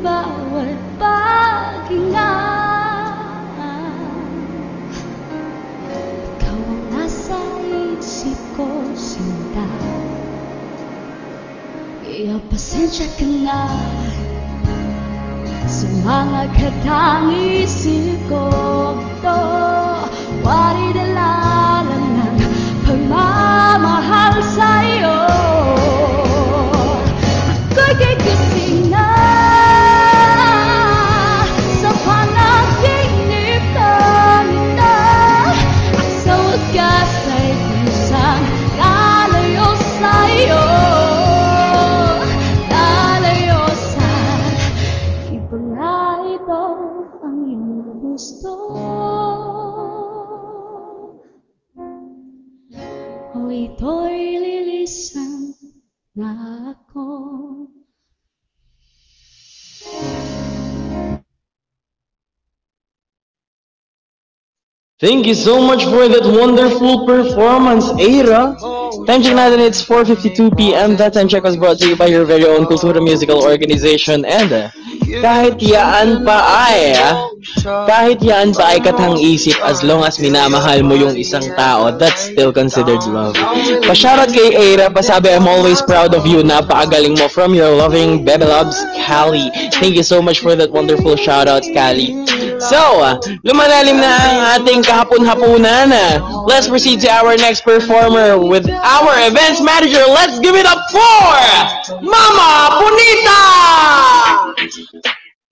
bawat paghinga. Ikaw ang nasa isip ko, sinta. Kaya pasensya ka na sa mga katang-isip ko. To wari dala lang ng pagmamahal sa'yo. Ako'y gigising na sa panaginip ng ina, at sa wagas ay kusang lalayo sa'yo, lalayo sa iba nga ito ang iyong gusto. O ito'y lilisan na ako. Thank you so much for that wonderful performance, Aira. Time check natin, it's 4:52 p.m. That time check was brought to you by your very own Kultura Musical Organization, and kahit yaan pa ay katang-isip, as long as minamahal mo yung isang tao, that's still considered love. Pa-shoutout kay Aira, pasabi, I'm always proud of you, napakagaling mo, from your loving Bebe Loves, Callie. Thank you so much for that wonderful shoutout, Callie. So, lumalalim na ang ating kahapon-hapunan. Let's proceed to our next performer with our events manager. Let's give it up for Mama Bonita!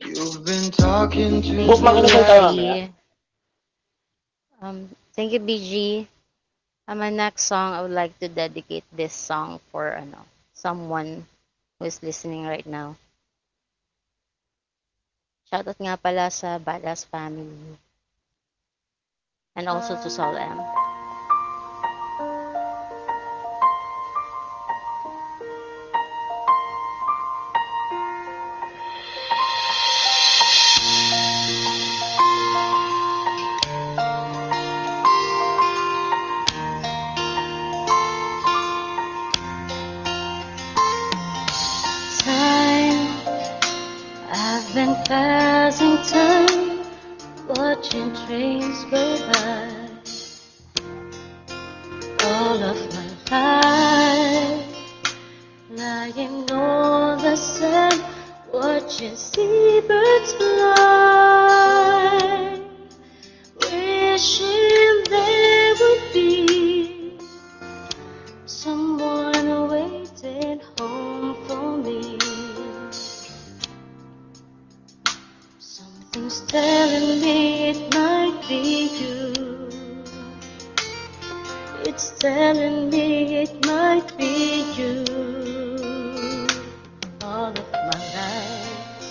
You've been talking to me. Thank you, BG. My next song, I would like to dedicate this song for someone who is listening right now. Shoutout nga pala sa Badass family. And also to Sol M. I've been passing time, watching trains go by. All of my life, lying on the sand, watching seabirds fly, wishing there would be someone waiting home for me. Something's telling me it might be you. It's telling me it might be you. All of my life,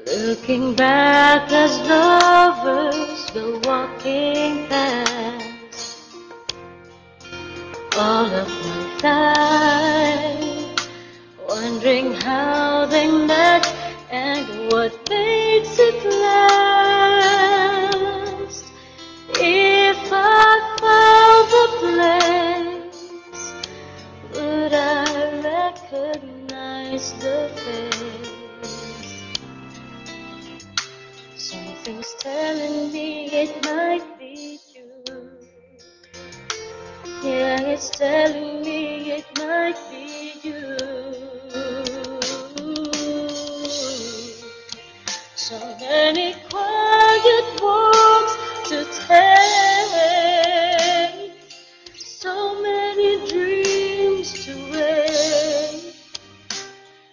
looking back as lovers go walking past. All of my life, wondering how they met and what makes it last. If I found the place, would I recognize the face? Something's telling me it might be you. Yeah, it's telling me it might be you. So many quiet walks to take, so many dreams to wake,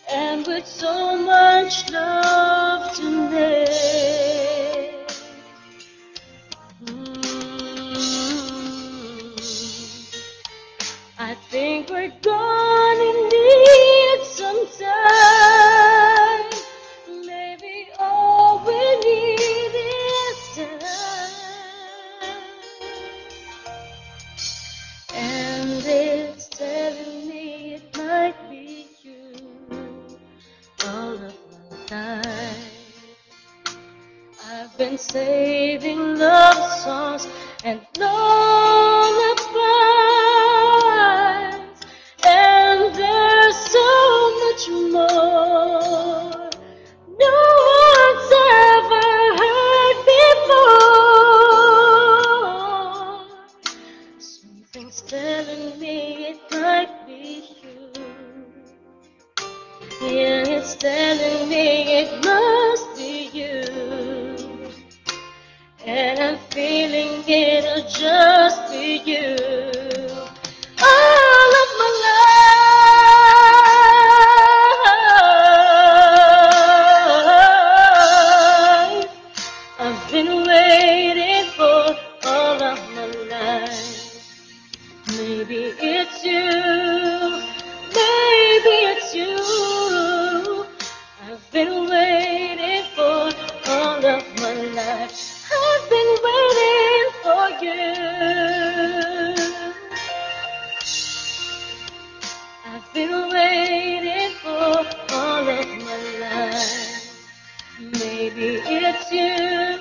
and with so much love to make. I think we're gonna need some time. Maybe all we need is time. And it's telling me it might be you. All of my life, I've been saving love songs and lullabies, and there's so much more. No telling me it might be you. Yeah, it's telling me it must be you. And I'm feeling it'll just be you. All of my life, I've been waiting for all of my life. Maybe it's you, maybe it's you. I've been waiting for all of my life. I've been waiting for you. I've been waiting for all of my life. Maybe it's you,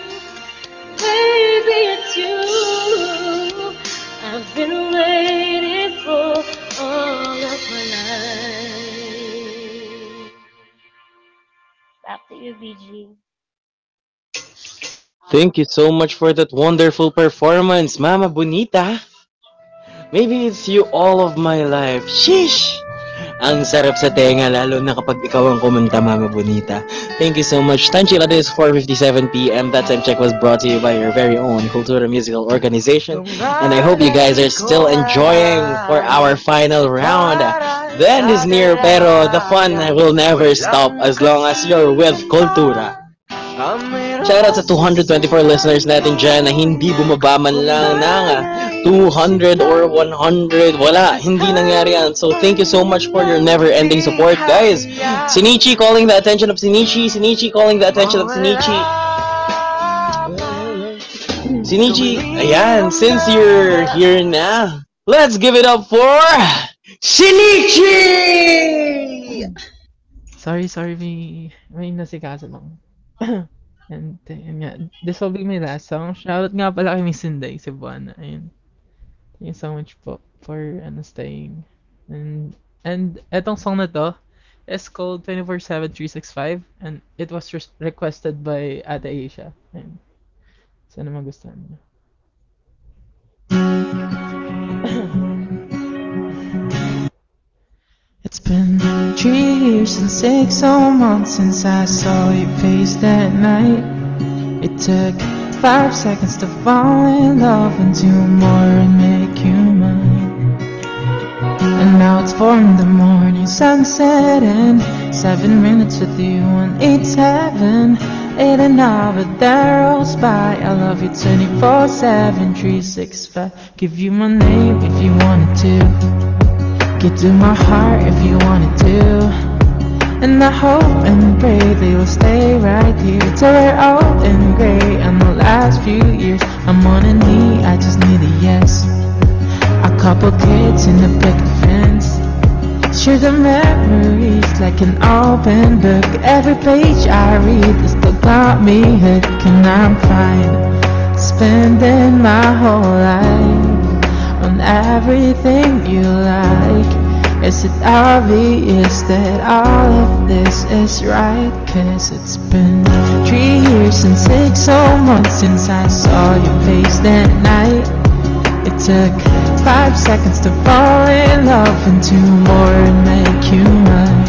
maybe it's you. I've been waiting for all of my life. Back to you, BG. Thank you so much for that wonderful performance, Mama Bonita. Maybe it's you all of my life. Sheesh! Ang sarap sa tenga, lalo na kapag ikaw ang kumanta, Mama Bonita. Thank you so much. Time check, it is 4:57 p.m. That time check was brought to you by your very own Kultura Musical Organization. And I hope you guys are still enjoying for our final round. The end is near, pero the fun will never stop as long as you're with Kultura. Shoutout sa 224 listeners natin dyan na hindi bumaba man lang ng 200 or 100. Wala, hindi nangyari yan. So thank you so much for your never-ending support, guys. Shinichi calling the attention of Shinichi. Shinichi calling the attention of Shinichi. Shinichi, ayan, since you're here na, let's give it up for Shinichi! Sorry, may nasikaso lang. And yun nga, this will be my last song. Shoutout nga pala kay Miss Inday Cebuana. Ayun. Thank you so much po for staying. And etong song na to is called 24/7/365 and it was requested by Ate Asia. Ayun. Sana magustuhan niyo. It's been 3 years and 6 whole months since I saw your face that night. It took 5 seconds to fall in love and 2 more and make you mine. And now it's 4 in the morning, sunset and 7 minutes with you on 8/7. 8 and now but that rolls by. I love you 24/7/365. Give you my name if you wanted to. Get to my heart if you wanted to. And I hope and pray they will stay right here till we're old and gray. And the last few years I'm on a knee, I just need a yes. A couple kids in the picket fence. Share the memories like an open book. Every page I read is still got me hooked. And I'm fine spending my whole life on everything you like. Is it obvious that all of this is right? 'Cause it's been 3 years and 6 whole months since I saw your face that night. It took 5 seconds to fall in love and 2 more and make you mine.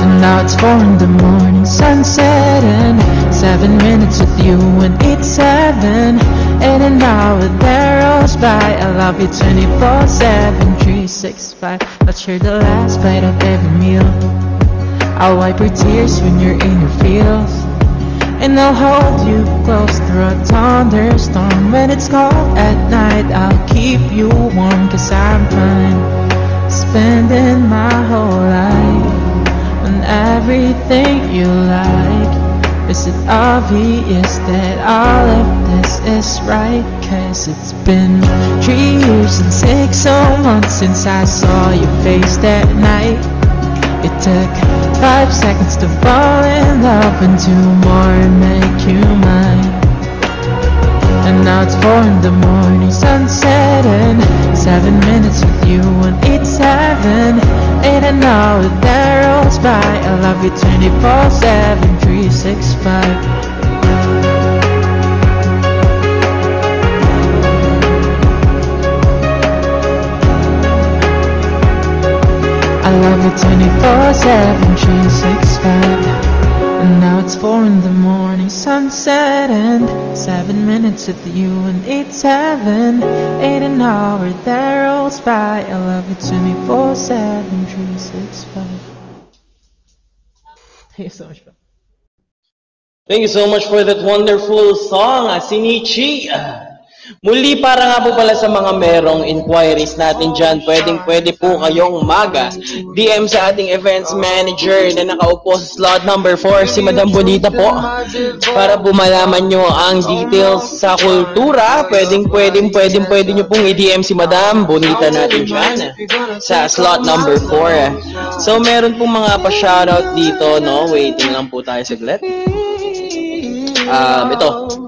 And now it's 4 in the morning, sunset and 7 minutes with you and 8/7. 8 and now that rolls by. I love you 24/7/365. Let's share the last bite of every meal. I'll wipe your tears when you're in your feels. And I'll hold you close through a thunderstorm. When it's cold at night, I'll keep you warm. 'Cause I'm fine spending my whole life on everything you like. Is it obvious that all of this is right? 'Cause it's been 3 years and 6 whole months since I saw your face that night. It took 5 seconds to fall in love and 2 more and make you mine. And now it's 4 in the morning, sunset and 7 minutes with you on 8/7. 8 and now that rolls by. I love you 24/7/365. I love you 24/7, 365. And now it's 4 in the morning, sunset and 7 minutes with you and 8/7, 8 an hour that rolls by. I love you 24/7, 365. Thank you so much, bro. Thank you so much for that wonderful song, Shinichi. Muli, para nga po pala sa mga merong inquiries natin dyan, pwede po kayong DM sa ating events manager na nakaupo sa slot number 4, si Madam Bonita po. Para po malaman nyo ang details sa kultura, pwede nyo pong i-DM si Madam Bonita natin dyan sa slot number 4. So, meron pong mga pa-shoutout dito, no? Waiting lang po tayo saglit. Ito.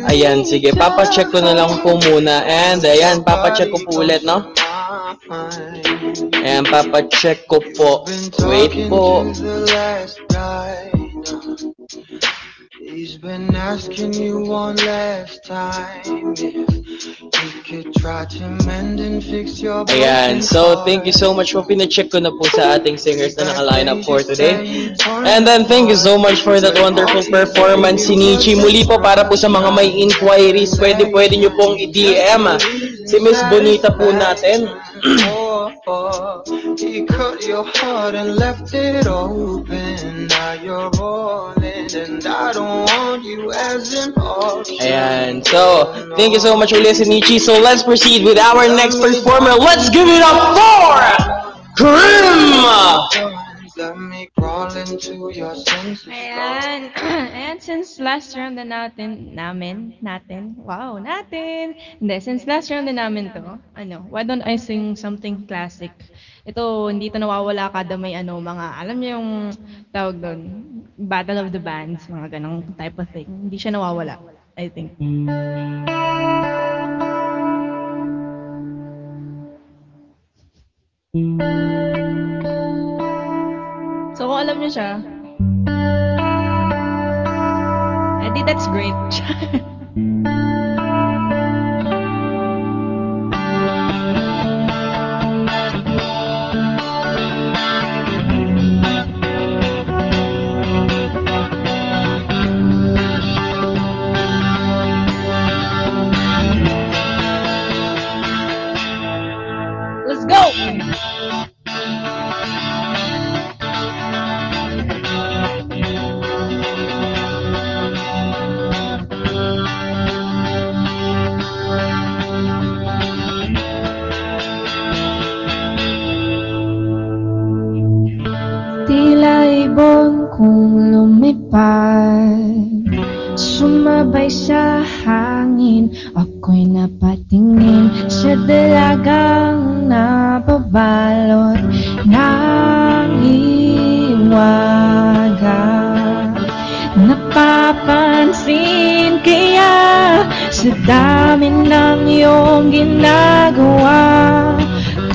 Ayan, sige, papacheck ko na lang po muna. And ayan, papacheck ko po ulit, no? Ayan, papacheck ko po. Wait po. He's been asking you one last time if he could try to mend and fix your. Ayan, so thank you so much po. Pina-check ko na po sa ating singers na naka-line up for today. And then thank you so much for that wonderful performance, Shinichi. Muli po, para po sa mga may inquiries, pwede nyo pong i-DM si Miss Bonita po natin. He cut your heart and left it open. Now you're rolling and I don't want you as an option. Ayan, so thank you so much, Shinichi. So let's proceed with our next performer. Let's give it up for Krim! Ayan. And since last round na since last round na namin to, why don't I sing something classic? Ito, hindi to nawawala kada may mga, alam niyo yung tawag doon, Battle of the Bands, mga ganong type of thing. Hindi siya nawawala, I think. So, kung alam niyo siya, edi that's great. Let's go! Tila ibon kung lumipad, sumabay sa hangin. Ako'y napatingin sa dalagang nababalot ng hiwaga. Napapansin kaya sa dami ng iyong ginagawa,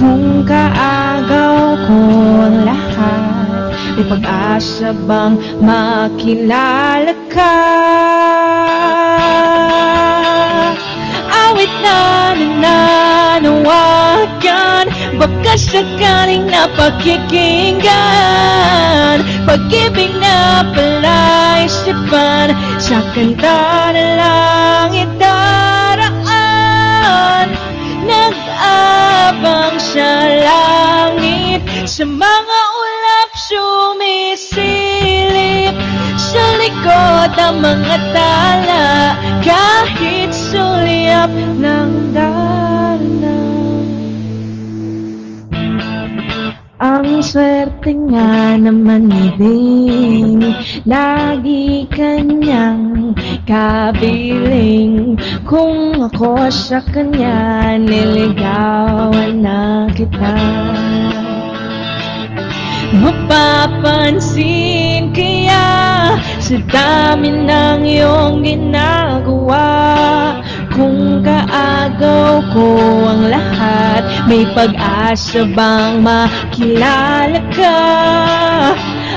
kung kaagaw ko ang lahat, may pag-asa bang makilala ka? Awit na nananawagan, baka sakaling napakikinggan, pag-ibig na palaisipan, sa kanta na lang idaraan. Nag-abang sa langit, sa mga ulap sumisilip, sa likod ang mga tala, kahit sulyap ng dana. Ang swerte nga naman din, lagi kanyang kabiling. Kung ako sa kanya, niligawan na kita. Mapapansin kaya sa dami ng iyong ginagawa, kung kaagaw ko ang lahat, may pag-asa bang makilala ka?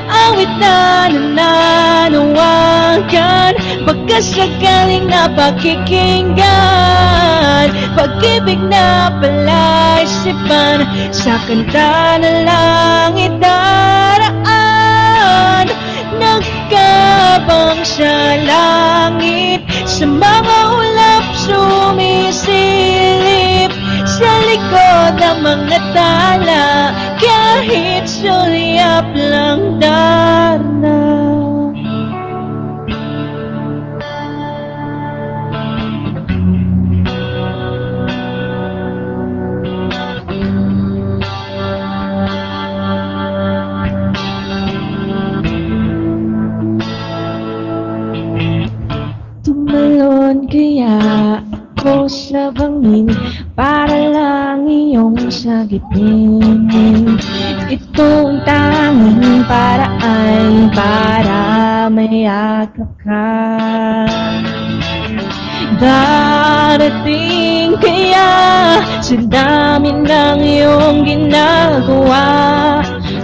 Awit na nananawagan, pagkasakaling napakikinggan, yan. Pag-ibig na palaisipan, sa kanta na lang idaraan. Nagkabang sa langit, sa mga ulap sumisilip, sa likod ng mga tala, kahit sulyap lang darna. Tumalon kaya ako sa bangin para lang iyong sagipin. Itong tanging paraan para mayakap ka. Darating kaya sa dami ng iyong ginagawa,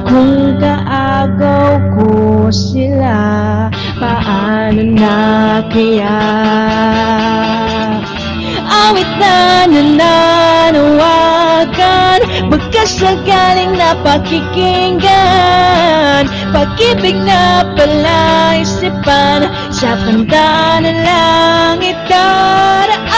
kung kaagaw ko sila, paano na kaya? Awit na nananawagan, magkasagaling na pakikinggan, pag-ibig na palaisipan, sa kanta na lang idaraan.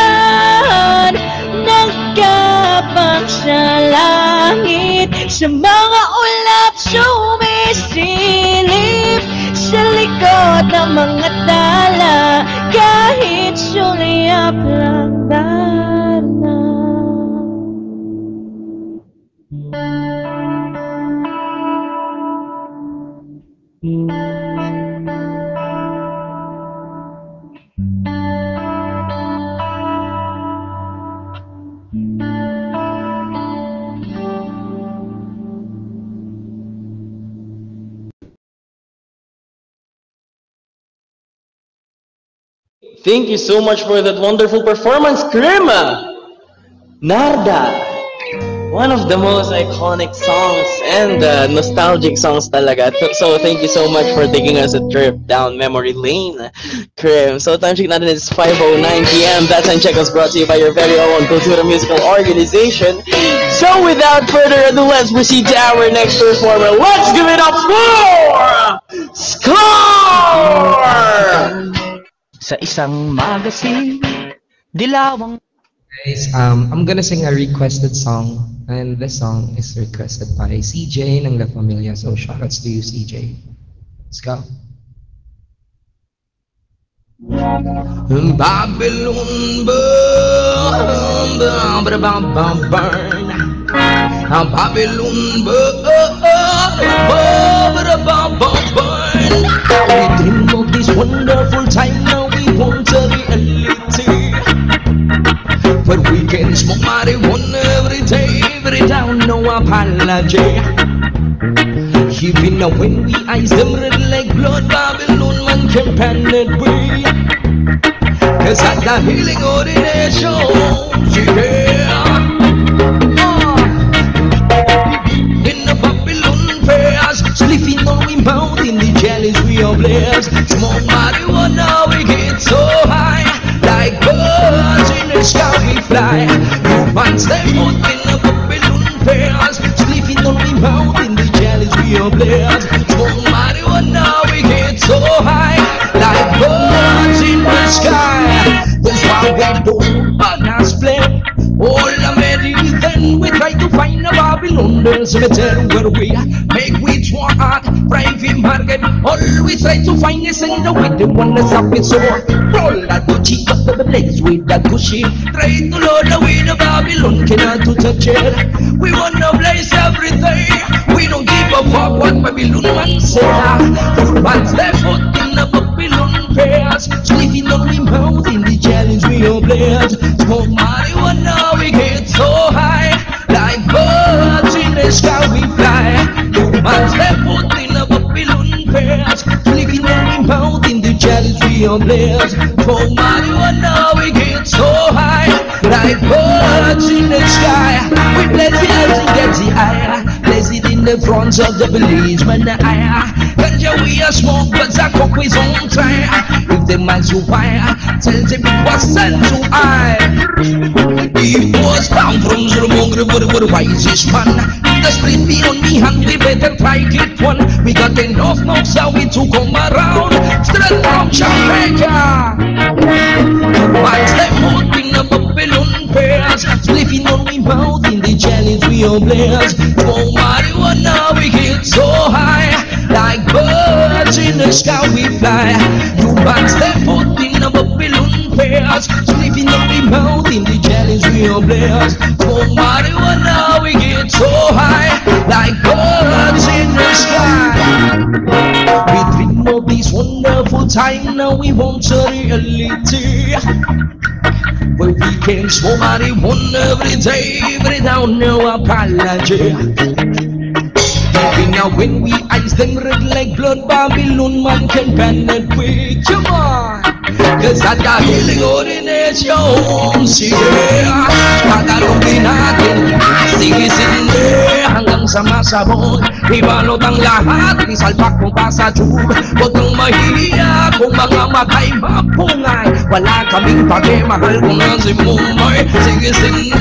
Nagkabang sa langit, sa mga ulap sumisilip, sa likod ng mga tala, kahit sulyap lang darna. Thank you so much for that wonderful performance, Krima! Narda! One of the most iconic songs and nostalgic songs talaga. So thank you so much for taking us a trip down memory lane, Krim. So time check natin is 5:09 p.m. That time check was brought to you by your very own Kultura Musical Organization. So without further ado, let's proceed to our next performer. Let's give it up for Score! Sa isang magasin, dilawang. Guys, I'm gonna sing a requested song, and this song is requested by CJ ng La Familia. So shoutouts to you, CJ. Let's go. Babylon burn, Babylon burn. We dream of this wonderful time, now we want a reality. But we can smoke marijuana every day, every down, no apology. Even when we eyes them red like blood, Babylon man can penetrate. Cause at the healing ordination, yeah. In the Babylon prayers, sleeping on we mouth in the jellies we are blessed. Smoke marijuana, we get so high, like birds in the sky we fly. Humans they put in the Babylon prayers, sleeping on we mouth in the jellies we are blessed. Smoke marijuana, we get so high, like birds in the sky. That's why we don't wanna split. All the medicine we try to find a Babylon, the cemetery where we make which one at private market. All we try to find is in the way the one that's up in store. Roll that to cheap up the place with that cushy. Try to load away the Babylon, cannot to touch it. We wanna blaze everything. We don't give a fuck what Babylon wants. Once they put in the Babylon prayers, sleeping on the mouth in the challenge we are blessed. Smoke marijuana, we get so high, like birds in the sky we fly. Humans they put in the Babylon prayers, sleeping on the mouth in the challenge we are blessed. Smoke marijuana, we get so high, like birds in the sky. We bless it as it gets the higher, bless it in the front of the village, man the higher. Ganja we a smoke, but the coke is on tire. If the man so fire, tell them it was sent to I. wisest man. If the street be on me hand, we better try click one. We got enough knocks how we to come around. Straight from Jamaica. Once they put in the Babylon prayers, spliffing on we mouth in the challenge we all blaze. Smoke marijuana, we get so high, like birds in the sky we fly. You once they put in the Babylon prayers, spliffing on we mouth in the challenge we all blaze. Smoke marijuana, we get so high, like birds in the sky. We dream of this wonderful time, now we want a reality, where we can smoke marijuana every day without no apology. Even now when we ice them red like blood, Babylon man can ban it quick. Come on, cause at the healing ordinance your own sige. Tagalogin natin, sige sindi hanggang sa masabot. Ibalot ang lahat, isalpak mo pa sa tube. Huwag kang mahiya kung mga matay mapungay. Wala kaming pake, mahal ko na si Mumay. Sige sindi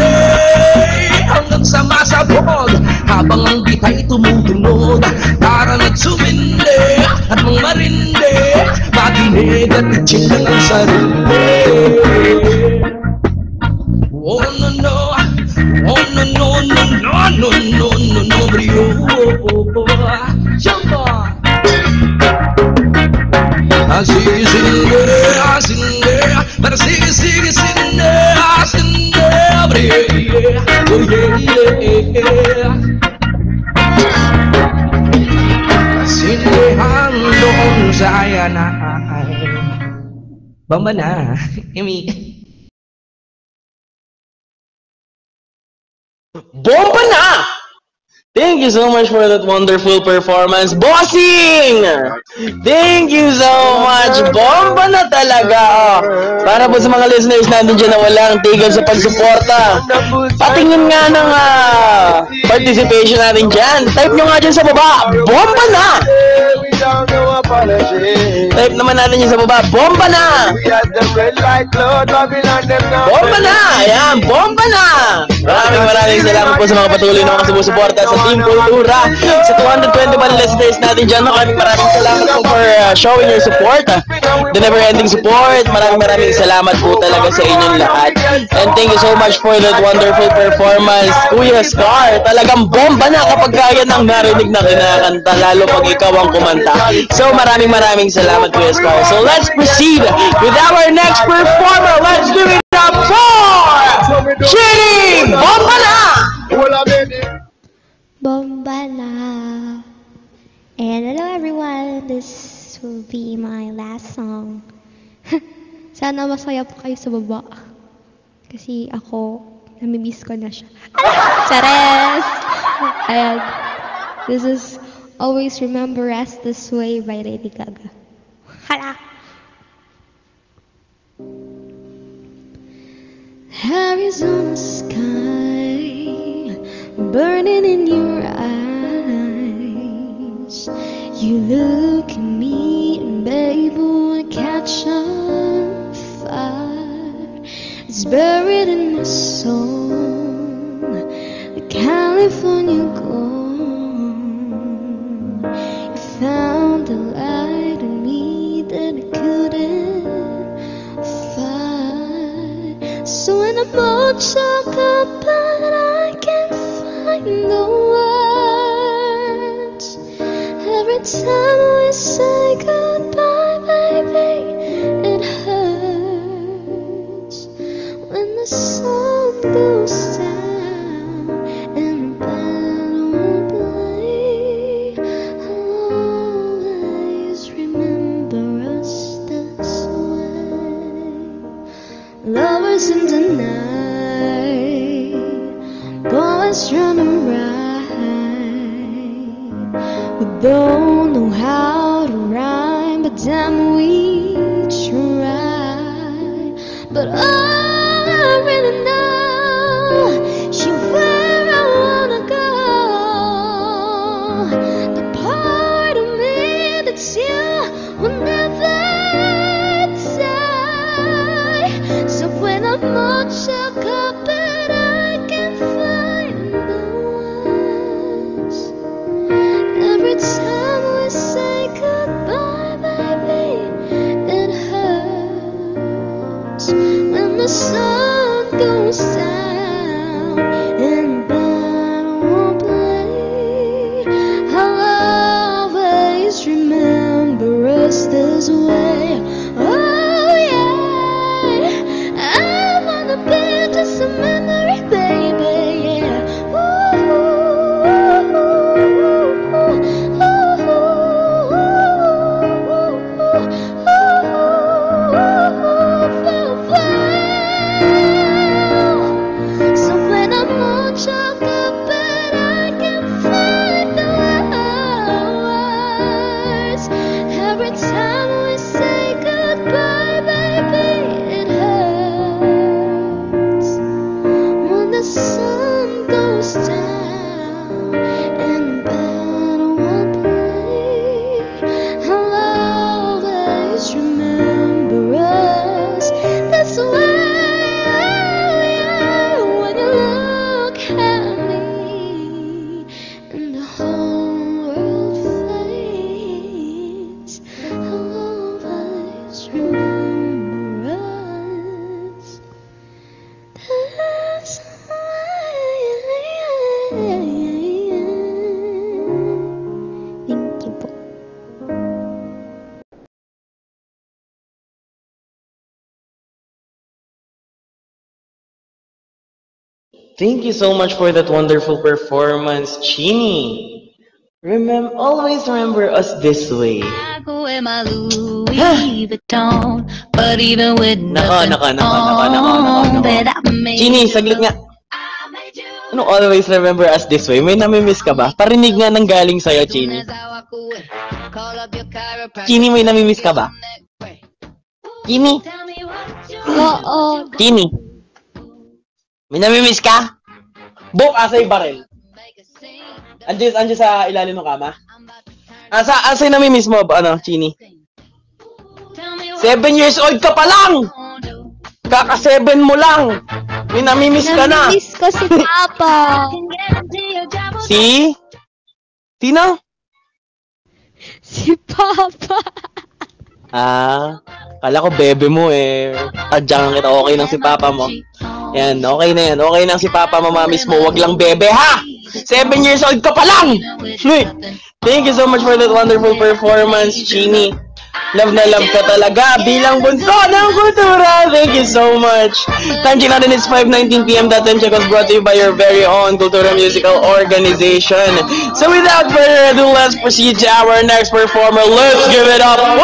hanggang sa masabot, habang ang bitay tumutunog. Para na't sumindi at mong marindi, makinig at itching ng sarili. Oh no no, oh no no no no no no no no brio. Jump on. Sige sindi, sindi, pero sige sige sindi, sindi brio. Oh yeah. Sindihan doon sa ayanay. Bamba na, Emi. Bomba na! Thank you so much for that wonderful performance, Bossing! Thank you so much! Bomba na talaga! Oh. Para po sa mga listeners natin dyan na walang tigil sa pagsuporta, patingin nga ng participation natin dyan. Type nyo nga dyan sa baba, bomba na! Type naman natin dyan sa baba, bomba na! Bomba na! Ayan, bomba na! Maraming salamat po sa mga patuloy na mga sumusuporta sa Team Kultura. Sa 221 listeners natin dyan, maraming salamat po for showing your support. The never-ending support. Maraming salamat po talaga sa inyong lahat. And thank you so much for that wonderful performance, Kuya Scar. Talagang bomba na kapag kaya nang narinig na kinakanta, lalo pag ikaw ang kumanta. So maraming salamat, Kuya Scar. So let's proceed with our next performer. Let's give it up for Chitty! Bomba na! Bomba na. And hello everyone, this will be my last song. Sana masaya po kayo sa baba. Kasi ako, namimiss ko na siya. Chares! Ayan. This is Always Remember Us This Way by Lady Gaga. Hala! Arizona sky burning in your eyes. You look at me and baby wanna catch on fire. It's buried in my soul, the California gold. You found the light in me that I couldn't find. So when I'm all choked up but I can't find the words, every time we say goodbye, baby, it hurts. When the sun goes down and the band won't play, I'll always remember us this way. Lovers in the night, boys trying to ride. We don't know how to rhyme, but damn we try. But I really know she where I wanna go. The part of me that's you will never die. So when I'm all shook up and I can't find Thank you po. Thank you so much for that wonderful performance, Chini. Always remember us this way. I go in my Louis Vuitton, but even with Nako. nothing that I made Chini, saglit nga. I made you. Ano always remember us this way? May namimiss ka ba? Parinig nga ng galing sa'yo, Chini. As I walk away, call up your chiropractor. Chini, may namimiss ka ba? Chini? Tell me what you Oo. Chini? May namimiss ka? Bok, asa yung baril? make a scene. Andiyan sa ilalim ng kama? Asa yung namimiss mo, ano, Chini? Tell me what 7 years old ka pa lang! you do. Kaka-7 mo lang! May namimiss ka na! Namimiss ko si Papa. Can get into your job. Si? Sino? Si Papa. Kala ko bebe mo eh. Tadyakan kita, okay nang si Papa mo. Yan, okay na yan. Okay nang si Papa, mamamis mo. Wag lang bebe, ha? 7 years old ka pa lang! Thank you so much for that wonderful performance, Chini. Love na love ka talaga bilang bunso ng kultura. Thank you so much. Time check natin is 5:19 p.m. That time check was brought to you by your very own Kultura Musical Organization. So without further ado, let's proceed to our next performer. Let's give it up for...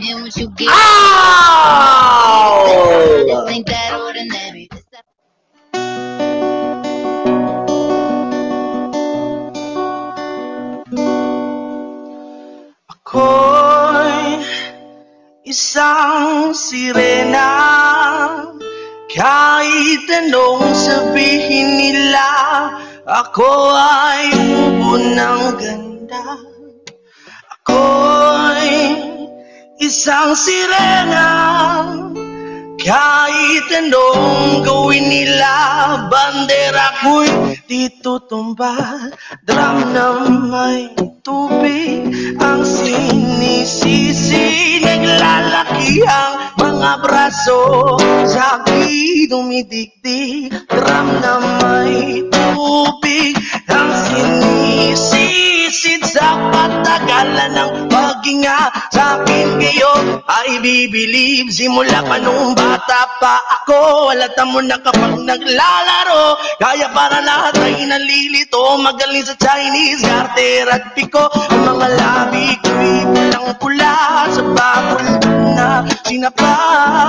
And what you get, Ow! this ain't that ordinary. Ako'y isang sirena, kahit anong sabihin nila, ako ay ubo ng ganda. Ako'y isang sirena, kahit anong gawin nila, bandera ko'y di tutumba. Drum na may tubig ang sinisisi, naglalaki ang mga braso, sa akin dumidikdik. Drum na may tubig ang sinisisid, sa patagalan ng paghinga, sa akin ngayon ay bibilib. Simula pa nung bata pa ako, halata mo na kapag naglalaro, kaya para lahat ay nalilito. Magaling sa Chinese, garter at piko, ang mga labi ko'y pulang-pula, sa bakul na sinapa.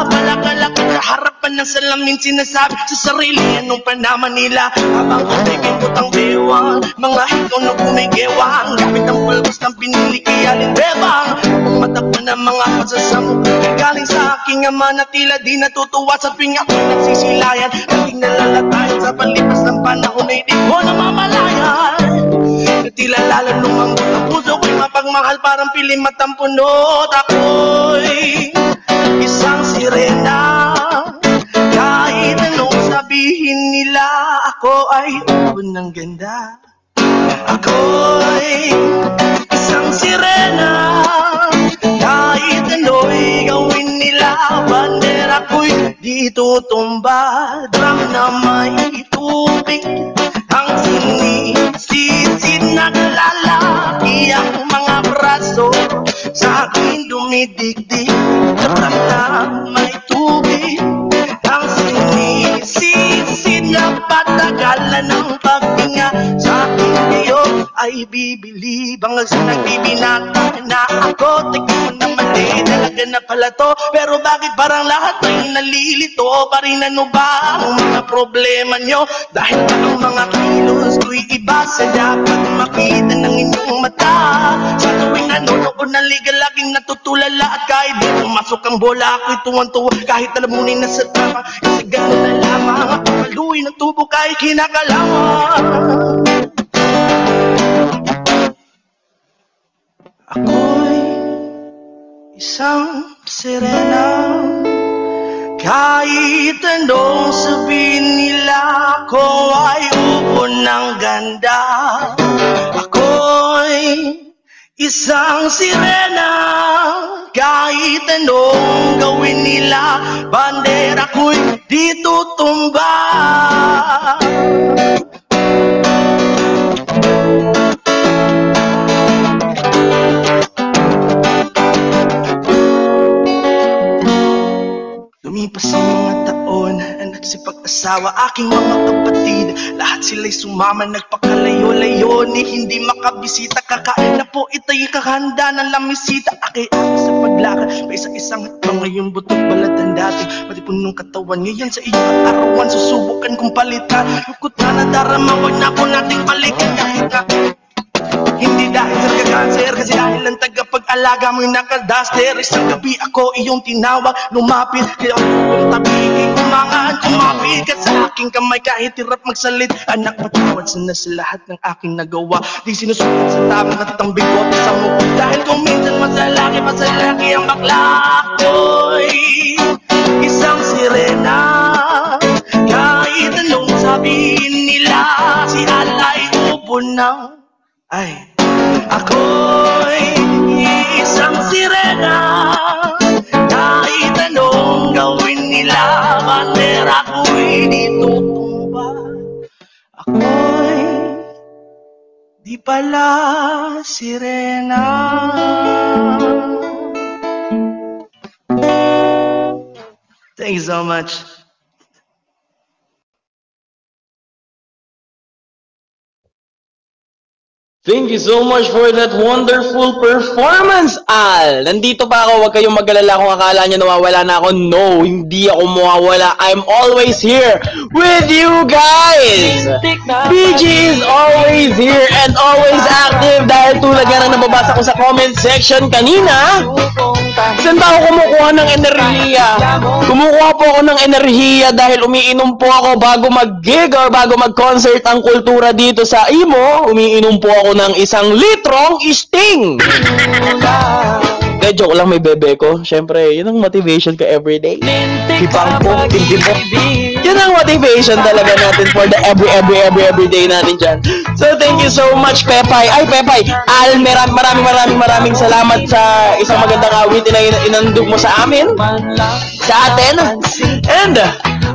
Malaki-laki sa harapan ng salamin, sinasabi sa sarili anong panama nila, habang kumikipot ang bewang, mga hikaw na kumigewang, gamit ang pulbos ng pinili kaya lindebang. Kung matakbo ng mga pasasamok, galing sa aking ama na tila di natutuwa sa tuwing ako'y nagsisilayan. Laging nalalatayan sa palipas ng panahon ay di ko namamalayan, na tila lalo lumambot ang puso ko'y mapagmahal, parang pilim matampunot. Ako'y isang sirena, kahit anong sabihin nila, ako ay ubo ng ganda. Ako'y isang sirena, kahit ano'y gawin nila, bandera ko'y di tutumba. Drum na may tubig ang sinisisid, naglalaki ang mga braso, sa akin dumidikdik. Drum na may tubig ang sinisisid, na patagalan ng paghinga, sa akin ngayon ay bibilib. Ang nagbibinata na ako, tingin mo na mali, talaga na pala to. Pero bakit parang lahat ay nalilito pa rin? Ano ba ang mga problema nyo? Dahil ba ang mga kilos ko'y iba sa dapat makita ng inyong mata? Sa tuwing nanonood ng liga, laging natutulala, at kahit di pumasok ang bola, ako'y tuwang-tuwa kahit alamunin na sa tama. Kasi gano'n na lamang ako, maluwi ng tubo kahit kinakalaman. Ako'y isang sirena, kahit anong sabihin nila, ako ay ubo ng ganda. Ako'y isang sirena, Kahit anong gawin nila, bandera ko'y di tutumba. Lumipas ang mga taon, nagsipag-asawa aking mga kapatid. Lahat sila'y sumama, nagpakalayo-layo, ni hindi makabisita. Kakain na po ita'y kakahanda ng lamisita. Aki-aki sa paglakad, may isa-isang hatbang. Ngayon butot balatan dati, pati punong katawan. Ngayon sa iyong kaarawan, susubukan kong palitan. Lukot na nadarama, wag na po nating balikan. Kahit na hindi dahil nagka-cancer, kasi dahil ang tagapag-alaga mo'y naka-duster. Isang gabi ako iyong tinawag, lumapit, kaya kung tabigin, kumangaan, kumapit ka sa aking kamay kahit hirap magsalit. Anak, patawad sana sa lahat ng aking nagawa. Di sinusulat sa tamang at ang bigot sa mukha. Dahil kung minsan masalaki ang bakla ko'y isang sirena. Kahit anong sabihin nila, si alay upo na. Ay, ako'y isang sirena. Kahit anong gawin nila, bandera ko'y di tutumba. Ako'y di pala sirena. Thank you so much. Thank you so much for that wonderful performance, Al! Nandito pa ako, huwag kayong mag-alala kung akala nyo nawawala na ako. No, hindi ako mawawala. I'm always here with you guys! BG is always here and always active dahil tulad nga na nababasa ko sa comment section kanina. Saan ba ako kumukuha ng enerhiya? Kumukuha po ako ng enerhiya dahil umiinom po ako bago mag-gig or bago mag-concert ang kultura dito sa Imo. Umiinom po ako ng 1 litrong Sting. Joke lang, may bebe ko. Siyempre, yun ang motivation ko everyday. Hibang po, tindibok. Yun ang motivation talaga natin for the everyday natin dyan. So, thank you so much, Pepay. Ay, Pepay, Al, maraming salamat sa isang magandang awitin na inandog mo sa amin. Sa atin. And,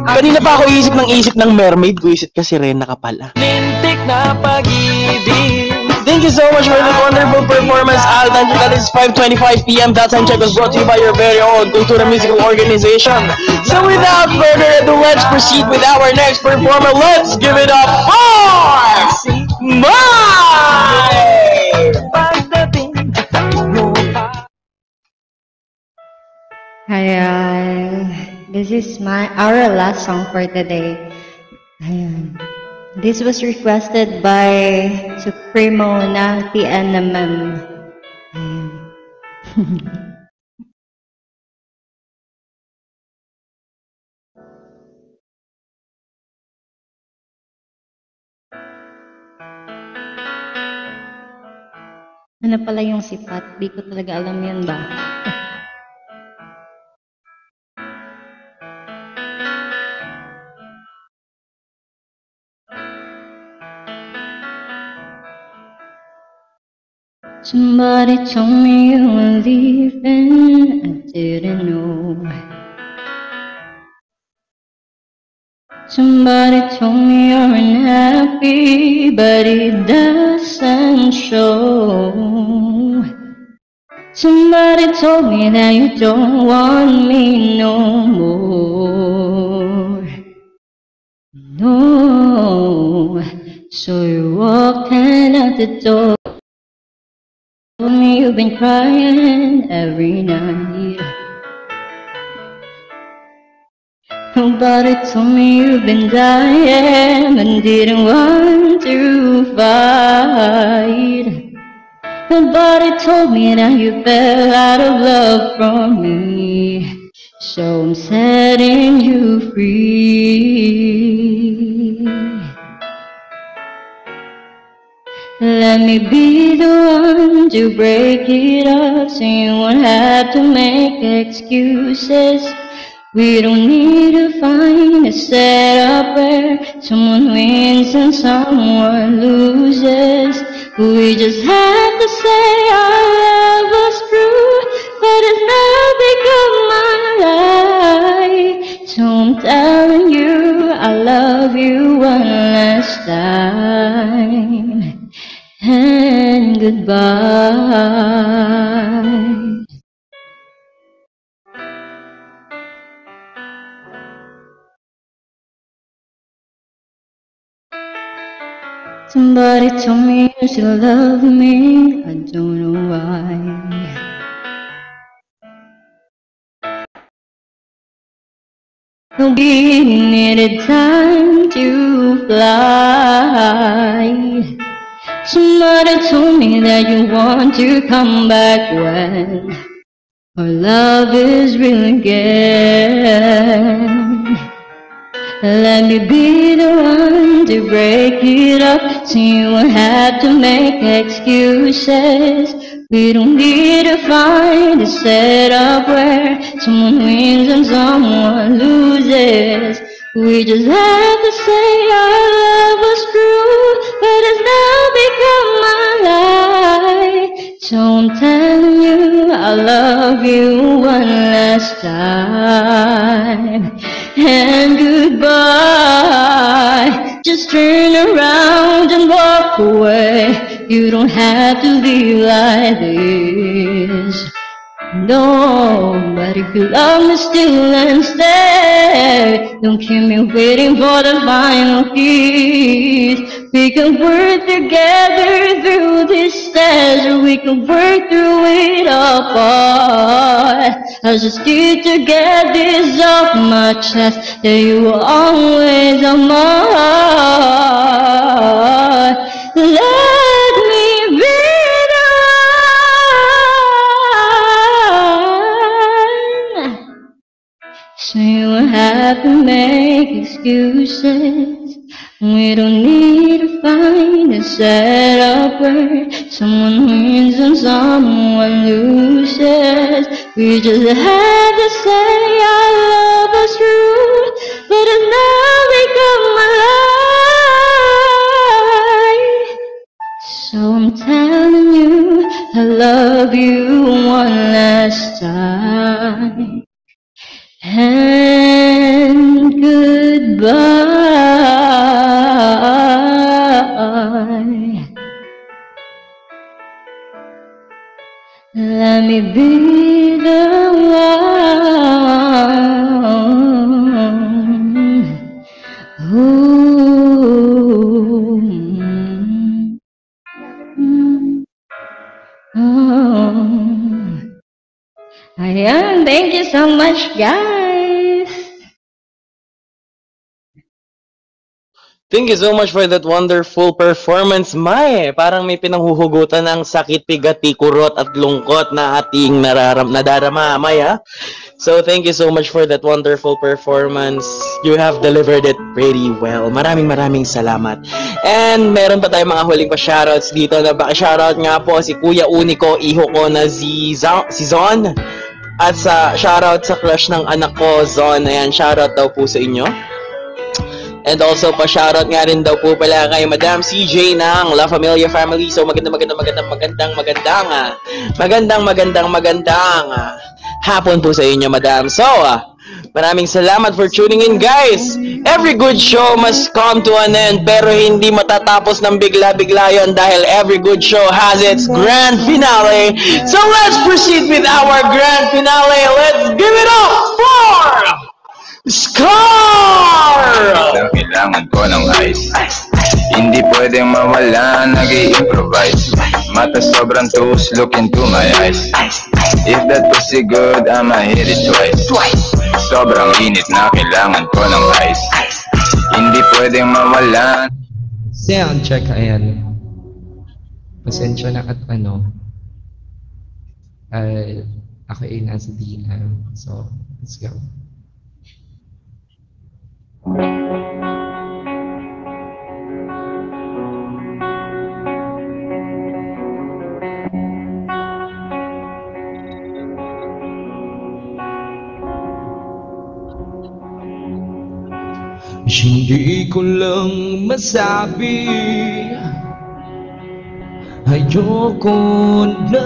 kanina pa ako isip ng mermaid. Guisip ka, sirena ka pala. Mintik na pag-ibig. Thank you so much for the wonderful performance, Al. That is 5:25 p.m. That time check was brought to you by your very own Kultura Musical Organization. So without further ado, let's proceed with our next performer. Let's give it up for Mai! Hi, this is our last song for today. This was requested by Supremo ng TNMM. Ano pala yung sipat? Di ko talaga alam yun ba? Somebody told me you were leaving, I didn't know. Somebody told me you're unhappy, but it doesn't show. Somebody told me that you don't want me no more. No, so you're walking out the door. Told me you've been crying every night. Nobody told me you've been dying and didn't want to fight. Nobody told me that you fell out of love from me. So I'm setting you free. Let me be the one to break it up, so you won't have to make excuses. We don't need to find a setup where someone wins and someone loses. We just have to say our love was true, but it's not love you one last time. And goodbye. Somebody told me you still love me, I don't know why. We needed time to fly. Somebody told me that you want to come back when our love is real again. Let me be the one to break it up, so you won't have to make excuses. We don't need to find a setup where someone wins and someone loses. We just have to say our love was true, but it's now become a lie. So I'm telling you I love you one last time. And goodbye. Just turn around and walk away. You don't have to be like this. No, but if you love me still and stay, don't keep me waiting for the final kiss. We can work together through this stage, or we can work through it apart. I just need to get this off my chest, that you were always on my heart. Let me be the one, so you won't have to make excuses. We don't need to find a setup where someone wins and someone loses. We just have to say our love is true, but it's now become a lie. So I'm telling you I love you one last time. And goodbye. Let me be the one who Ayan, thank you so much, guys. Thank you so much for that wonderful performance, Mai. Parang may pinanghuhugutan ng sakit, pigati, kurot at lungkot na ating nadarama, Mai, ha? So, thank you so much for that wonderful performance. You have delivered it pretty well. Maraming salamat. And meron pa tayong mga huling pa-shoutouts dito na baka-shoutout nga po si Kuya Unico, iho ko na si Zon. At sa shoutout sa crush ng anak ko, Zon. Ayan, shoutout daw po sa inyo. And also, pa-shoutout nga rin daw po pala kay Madam CJ ng La Familia Family. So, magandang hapon po sa inyo, Madam. So, maraming salamat for tuning in, guys. Every good show must come to an end, pero hindi matatapos ng bigla-bigla yon dahil every good show has its grand finale. So, let's proceed with our grand finale. Let's give it up for Scar! Kailangan ko ng ice. Hindi pwedeng mawala, nag-i-improvise. Mata sobrang tus, look into my eyes. If that pussy good, I'ma hit it twice. Sobrang init na kailangan ko ng ice. Hindi pwedeng mawala. Sound check, ayan. Pasensya na at ako ay nasa DM. So, let's go. Hindi ko lang masabi, ayoko na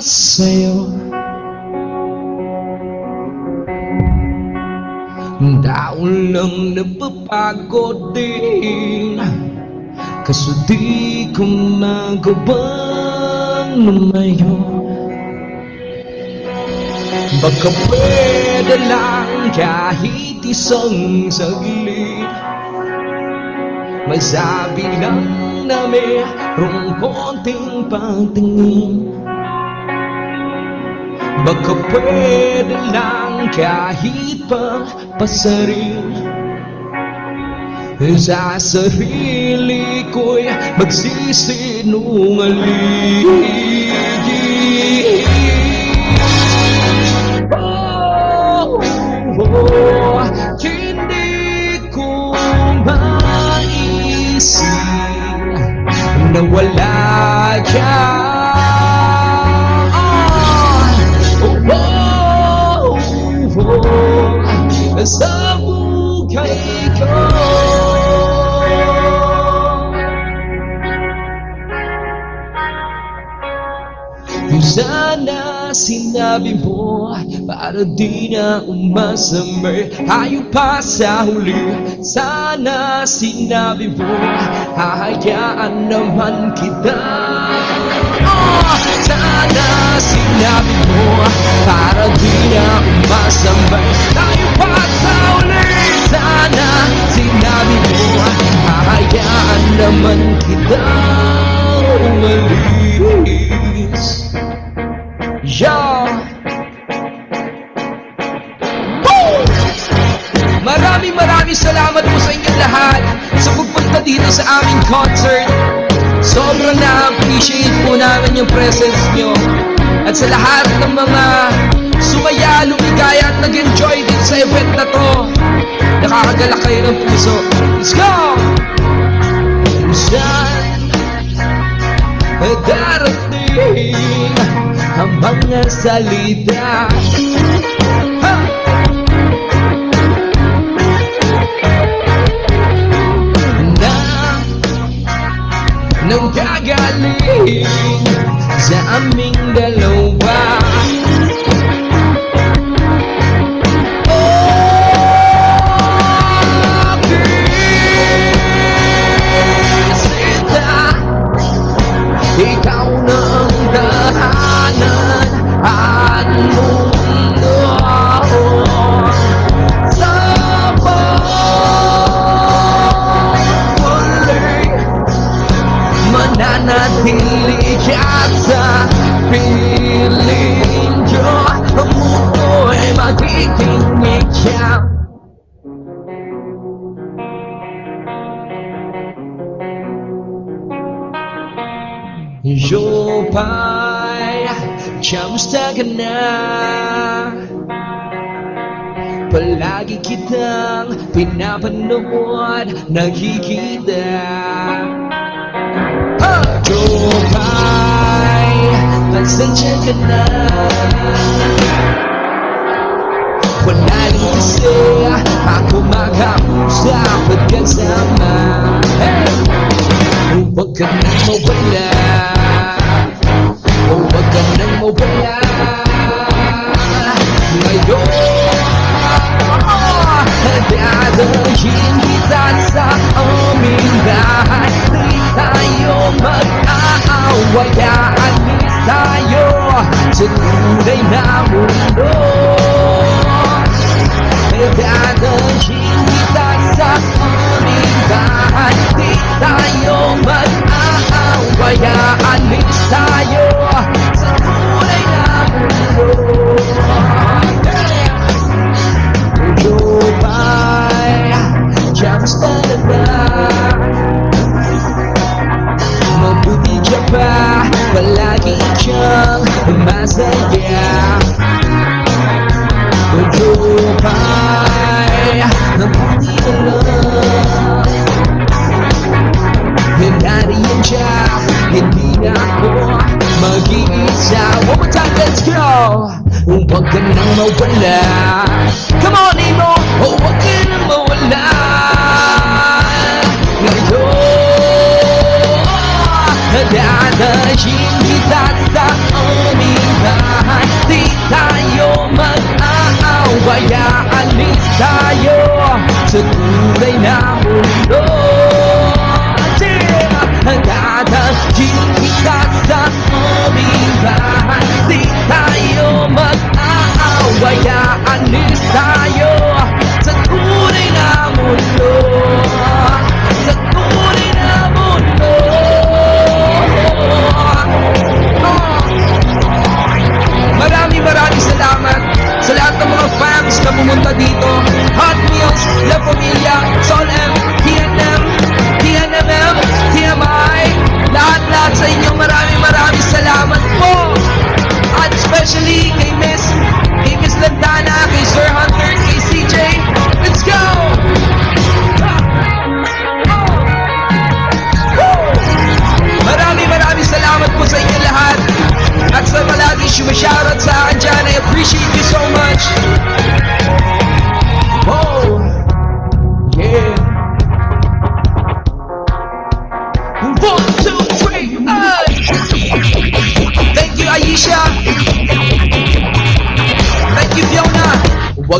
sa'yo. Taon lang napapagod din, kaso di ko magawang lumayo. Baka pwede lang kahit isang saglit, masabi lang na merong konting pagtingin. Baka pwede lang kahit pasarin, sa sarili ko'y magsisinungaling. Hindi ko maisip na wala ka. Sa buhay ko, sana sinabi mo para di na umasamay tayo pa sa huli. Sana sinabi mo hahayaan naman kita. Sana sinabi mo para di na umasamay tayo pa sa huli. Sana sinabi mo hahayaan naman kita umalis. Yo! Woo! Maraming salamat po sa inyong lahat sa pagpunta dito sa aming concert. Sobrang na-appreciate po namin yung presence nyo. At sa lahat ng mga sumaya, lumigaya at nag-enjoy din sa event na to, nakakagalak kayo ng puso. Let's go! Minsan darating ang mga salita na nanggagaling sa aming dalawa. Ikaw na ang dahanan at mundo sa pag-uli. Mananatili ka sa piling ko, ang mundo'y magiging ikaw. Yopay, kamusta ka na? Palagi kitang pinapanood, nakikita. Yopay, pasensya ka na. Wala rin kasi ako makausap at kasama. Huwag ka nang mawala, huwag ka nang mawala. Ngayon dadahin kita sa aming bahay. Di tayo mag-aaway, aalis tayo sa tunay na mundo. Dadahin kita sa aming bahay. Di tayo mag-aaway, aalis tayo sa tunay na mundo. Yopay, kamusta na ba? Mabuti ka ba? Palagi kang masaya. Yopay, mabuti na lang. Nariyan siya, hindi na ako mag-iisa. One more time, let's go! Huwag ka nang mawala. Come on, Nemo! Huwag ka nang mawala. Ngayon dadahin kita sa aming bahay. Di tayo mag-aaway, aalis tayo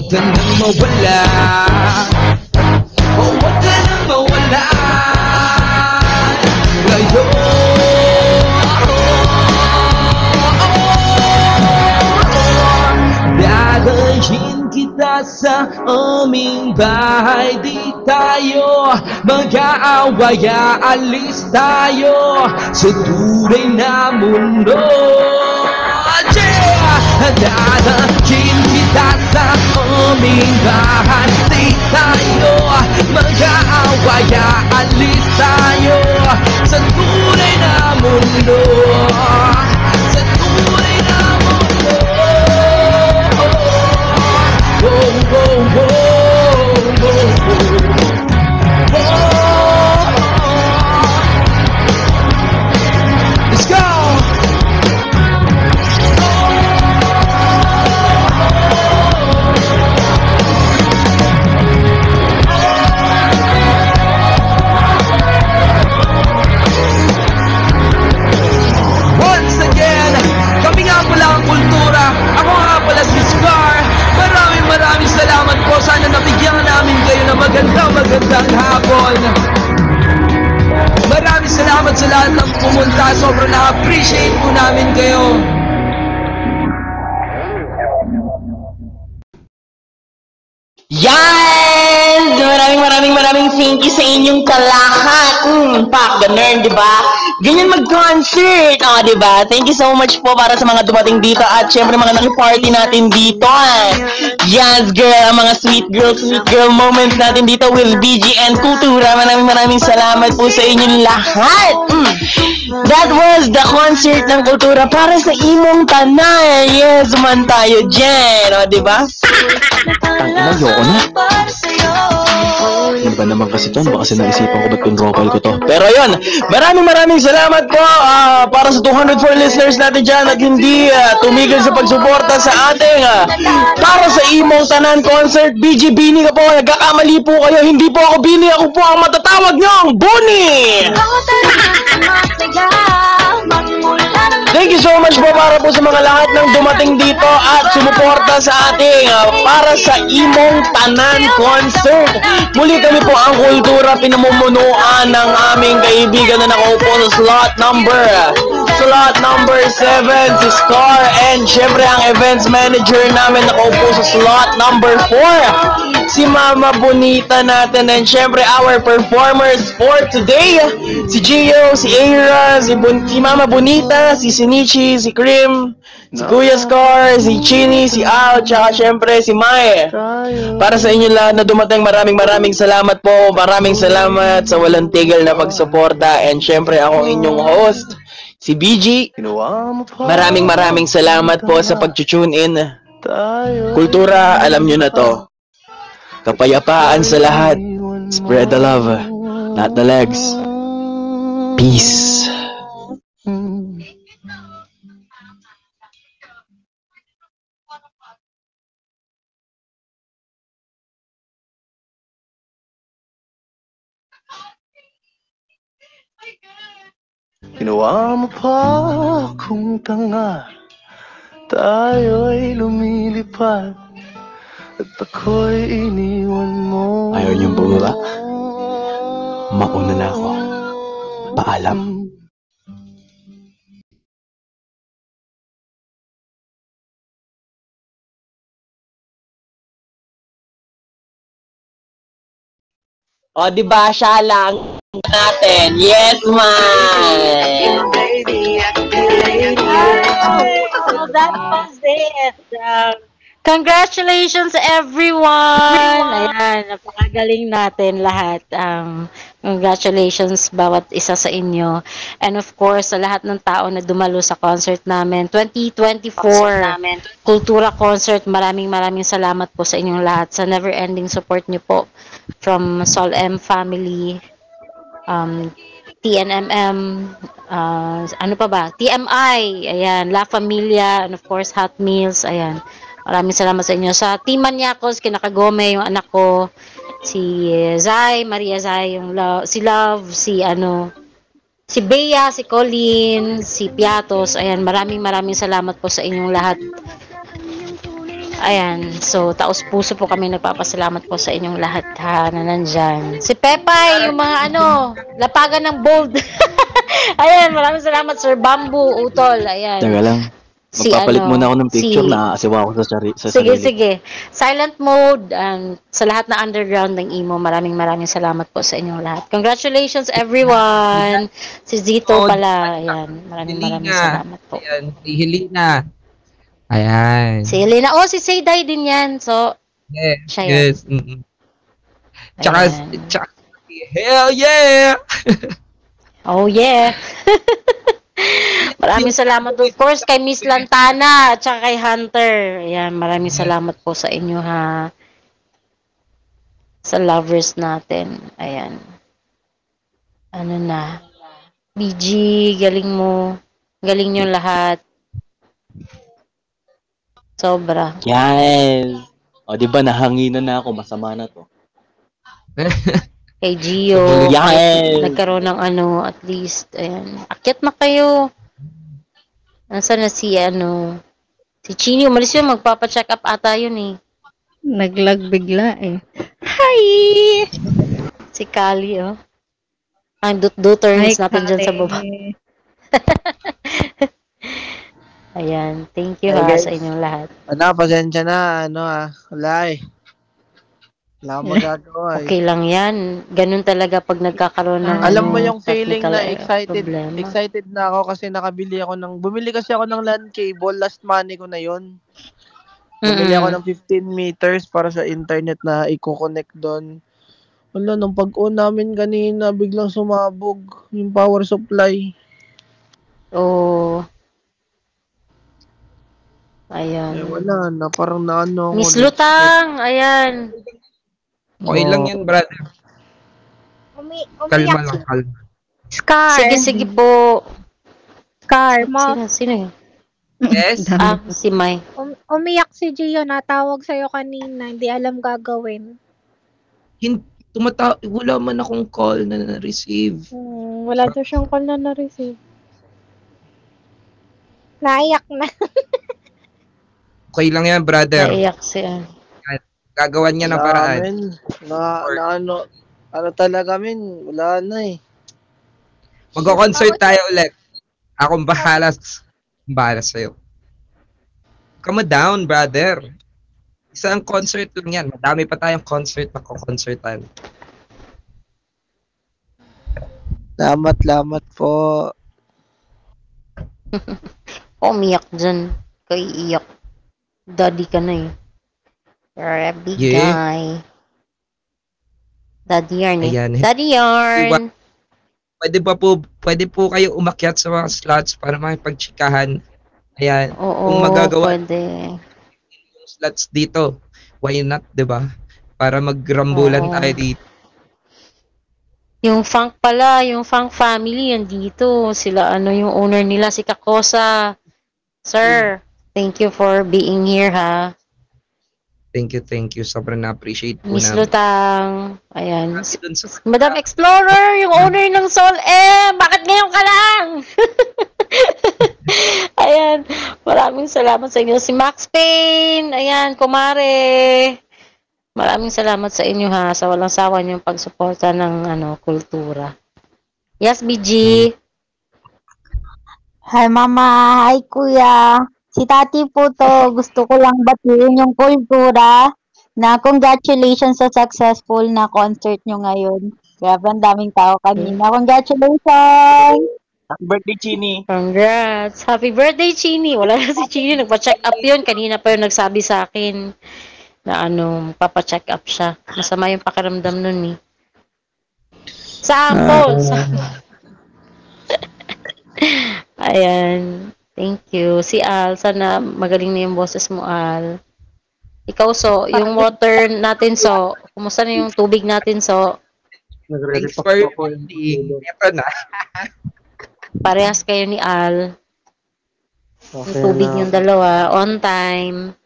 ka nang mawala. Oh, wag ka nang mawala ngayon. Dadalhin kita sa aming bahay, di tayo mag-aaway, aalis tayo sa tunay na mundo. Dadalhin kita sa aming bahay, di tayo mag-aaway, aalis tayo sa tunay na mundo. Sa tunay na mundo. Oh, oh, oh, oh, oh, oh. Let's go! Once again, kami nga pala ang kultura. Ako nga pala si Scar. Maraming salamat po. Sana nabigyan namin kayo ng magandang hapon. Maraming salamat sa lahat ng pumunta. Sobrang na-appreciate po namin kayo. Yan! Maraming thank you sa inyong kalahat. Pak, ganun, di ba? Ganyan mag-concert, di ba? Thank you so much po para sa mga dumating dito at syempre mga naki-party natin dito. Yes, girl, ang mga sweet girl moments natin dito with BG and Kultura. Maraming salamat po sa inyong lahat. That was the concert ng Kultura para sa imong tanan. Yes, man tayo dyan, di ba? Ayoko na. Ano ba naman kasi to? Baka naisipan ko ba't kung profile ko to. Pero yun, maraming salamat po para sa 204 listeners natin dyan at hindi tumigil sa pagsuporta sa ating para sa imong tanan concert. BG Bini ka po, nagkakamali po kayo. Hindi po ako Bini, ako po ang matatawag nyong Buni! Thank you so much po para po sa mga lahat ng dumating dito at sumuporta sa ating para sa imong tanan concert. Muli kami po ang Kultura, pinamumunuan ng aming kaibigan na nakaupo sa slot number 7, si Scar, and syempre ang events manager namin nakaupo sa slot number 4, si Mama Bonita natin, and syempre our performers for today, si Gio, si Aira, si Mama Bonita, si Sinichi, si Krim, si Kuya Scar, si Chini, si Al, tsaka syempre si Mai. Para sa inyo lahat na dumating, maraming salamat po. Maraming salamat sa walang tigil na pagsuporta. And syempre ako inyong host, si BG. Maraming salamat po sa pag-tune in. Kultura, alam nyo na to. Kapayapaan sa lahat. Spread the love, not the legs. Peace. Ginawa mo pa akong tanga, tayo'y lumilipad at ako'y iniwan mo. Ayaw niyong bumaba? Mauna na ako. Paalam. O, diba siya lang natin? Yes, man! So that was it. Congratulations everyone! Ayan, napakagaling natin lahat. Congratulations bawat isa sa inyo. And of course, sa lahat ng tao na dumalo sa concert namin, 2024 Kultura Concert, maraming salamat po sa inyong lahat. Sa never-ending support niyo po from Sol M family, TNMM, ano pa ba? TMI, ayan, La Familia, and of course, Hot Meals, ayan. Maraming salamat sa inyo. Sa Team Maniacos, kinakagome, yung anak ko, si Zai, Maria Zai, si Love, si Bea, si Colleen, si Piatos, ayan, maraming salamat po sa inyong lahat. Ayan, so taos puso po kami nagpapasalamat po sa inyong lahat ha, na nandyan. Si Pepay, yung mga lapagan ng bold. Ayan, maraming salamat Sir Bamboo, Utol. Ayan. Teka lang. Si Magpapalit muna ako ng picture si- na asiwa ako sa Sige, sarili. sige. Silent mode, sa lahat na underground ng emo, maraming salamat po sa inyong lahat. Congratulations everyone! Si Zito pala, ayan. Maraming salamat po. Ayan, si Helena. Ayan. Si Elena, si Sayday din yan. So, Yes, siya yan. yes. Tsaka, hell yeah! Oh yeah. Maraming salamat of course kay Miss Lantana at saka kay Hunter. Ayan, maraming salamat po sa inyo ha. Sa lovers natin. Ayan. Ano na. BG, galing mo. Galing nyo lahat. Sobra. Yes! O, di ba nahanginan na ako, masama na to. Kay Gio. Yes! Nagkaroon ng at least. Ayan. Akyat na kayo. Nasaan na si si Chini, umalis yun, magpapacheck up ata yun eh. Naglag bigla eh. Hi! Si Kali, Ang do-turns natin dyan sa baba. Ayan, thank you Hey, guys. sa inyong lahat. Pasensya na, wala eh. Wala akong magagawa eh. Okay lang yan. Ganun talaga pag nagkakaroon ng Alam mo yung feeling technical, na problema. excited na ako kasi bumili kasi ako ng LAN cable, last money ko na yun. Bumili ako ng 15 meters para sa internet na i-connect doon. Wala, nung pag-on namin kanina, biglang sumabog yung power supply. Oh. Ayan. Wala na, parang naano. Miss Lutang, ayan. Okay lang yan, brother. Kalma lang, kalma. Scar. Sige po. Scar, Sino yun? Yes? Si Mai. Umiyak si Gio, natawag sa'yo kanina, hindi alam gagawin. Wala man akong call na na-receive. Wala daw siyang call na na-receive. Naiyak na. Okay lang yan, brother. Naiyak siya. Gagawan niya ng paraan. Ano talaga, wala na eh. Mag-concert tayo ulit. Akong bahala sa'yo. Come down, brother. Isang concert lang yan. Madami pa tayong concert na kukoncertan. Salamat po. Umiyak dyan. Kay iyak. Daddy ka na eh. You're a big guy. Daddy Yarn eh. Ayan. Daddy Yarn. Pwede po kayo umakyat sa mga slots para makipagtsikahan. Ayan. Oo, kung magagawa pwede. yung slots dito, why not, 'di ba? Para magrambulan tayo dito. Yung funk pala, yung funk family yan dito. Sila yung owner nila si Kakosa. Sir, thank you for being here ha. Thank you. Sobrang na-appreciate po Miss namin. Lutang. Ayan. Madam Explorer, yung owner ng Soul M. Bakit ngayon ka lang? Ayan. Maraming salamat sa inyo. Si Max Payne. Ayan, kumare. Maraming salamat sa inyo ha. Sa walang sawa niyong pagsuporta ng kultura. Yes, BG. Hi, Mama. Hi, Kuya. Si Tati po to, gusto ko lang batiin yung kultura na congratulations sa successful na concert nyo ngayon. Grabe, ang daming tao kanina. Congratulations! Happy birthday, Chini! Congrats! Happy birthday, Chini! Wala na si Chini. Nagpa-check up yun. Kanina pa yung nagsabi sa akin na papacheck up siya. Masama yung pakiramdam nun eh. Sample! Ayan. Thank you. Si Al, sana magaling na yung boses mo, Al. Ikaw, So, yung water natin, So. Kumusta na yung tubig natin, So? Thanks for being. Ito na. Parehas kayo ni Al. Yung Okay tubig na. yung dalawa. On time.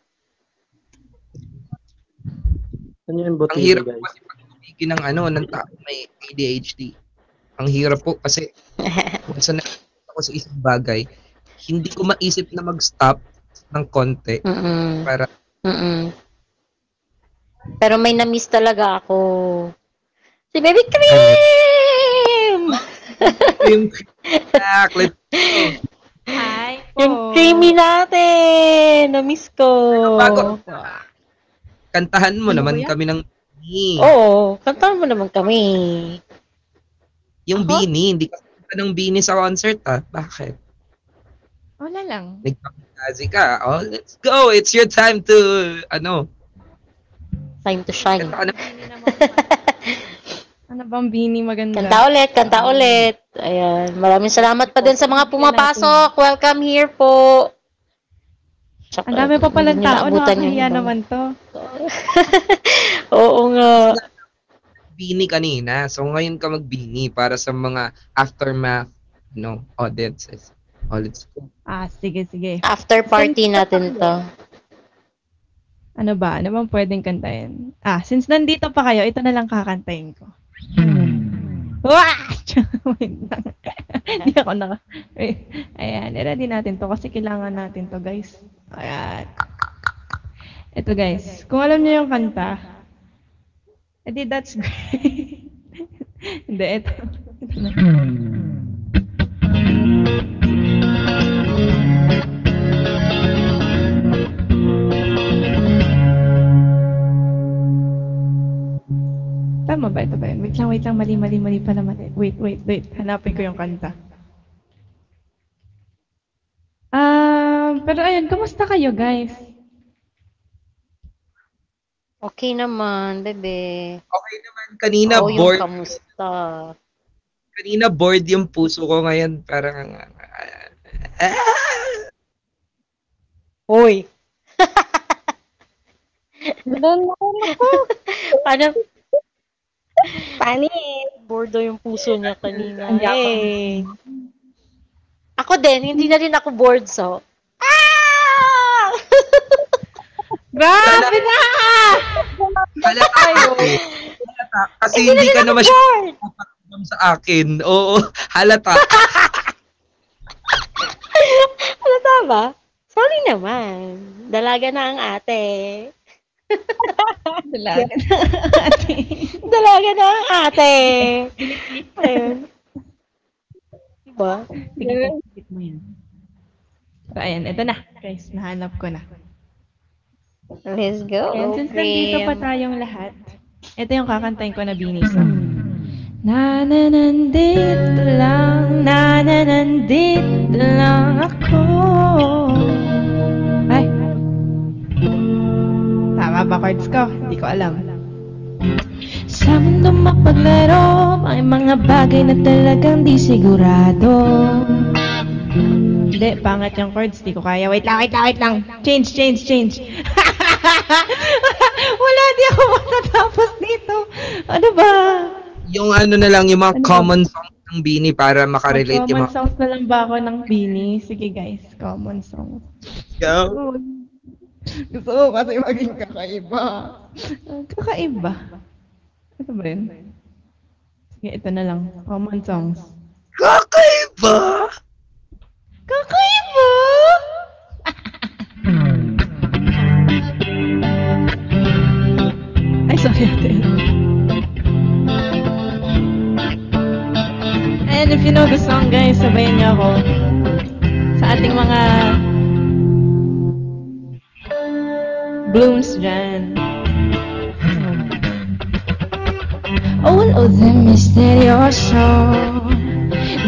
Ano yung Ang hirap po kasi pag-ibigin ng tao may ADHD. Ang hirap po kasi kung saan ako sa isang bagay, hindi ko maisip na mag-stop ng konti para Mm-mm. Pero may na-miss talaga ako. Si Baby Cream! Yung chocolate. Hi po. Yung creamy natin! Na-miss ko. Bago, kantahan mo naman kami ng Beanie. Oo, kantahan mo naman kami. Yung Beanie, hindi ka kanta ng Beanie sa concert Bakit? Wala lang. Nagpapagazi ka. Oh, let's go. It's your time to, Time to shine. Ano bang Beanie maganda? Kanta ulit. Ayan. Maraming salamat pa din sa mga pumapasok. Welcome here po. Ang dami pa palang hindi tao. naabutan Nakakahiya yung naman to. Oo nga. Beanie kanina. So, ngayon ka mag-Beanie para sa mga aftermath, audiences. Oh, let's go. Sige. After party natin to. Ano ba? Ano bang pwedeng kantahin? Since nandito pa kayo, ito na lang kakantahin ko. Wah! Wait lang. Hindi ako Ayan, i-ready natin to kasi kailangan natin to, guys. Ayan. Ito, guys. Kung alam niyo yung kanta, edi that's great. Hindi, ito. Na. Tama ba? Ito ba yun? Wait lang. Mali pala. Wait. Hanapin ko yung kanta. Pero ayun, kamusta kayo, guys? Okay naman, bebe. Okay naman. Kanina bored. Kamusta? Kanina bored yung puso ko ngayon. Parang, Hoy! Bored daw yung puso niya kanina. Ako din, hindi na rin ako bored, so. Grabe na! Halata. Kasi hindi ka na masyadong sa akin. Oo, halata. Halata ba? Sorry naman. Dalaga na ang ate. Dalaga na ang ate. Ayun. Diba? Sige mo yan. So, ayan, ito na. Guys, nahanap ko na. Let's go. And since nandito pa tayong lahat, ito yung kakantayin ko na Beanie song. Nandito lang ako. Ay. Tama ba chords ko? Hindi ko alam. Sa mundo mapaglaro, may mga bagay na talagang di sigurado. Hindi, pangat yung chords, di ko kaya. Wait lang. Change. Wala, di ako matatapos dito. Ano ba? Yung na lang, yung mga common songs ng Beanie para makarelate yung Common songs na lang ba ako ng Beanie? Sige guys, common songs. Go! Gusto ko kasi maging kakaiba. Kakaiba? Ito ba yun? Sige, ito na lang. Common songs. Kakaiba? Ay, sorry ate. And if you know the song guys, sabayan niyo ako sa ating mga blooms dyan. All of them misteryoso,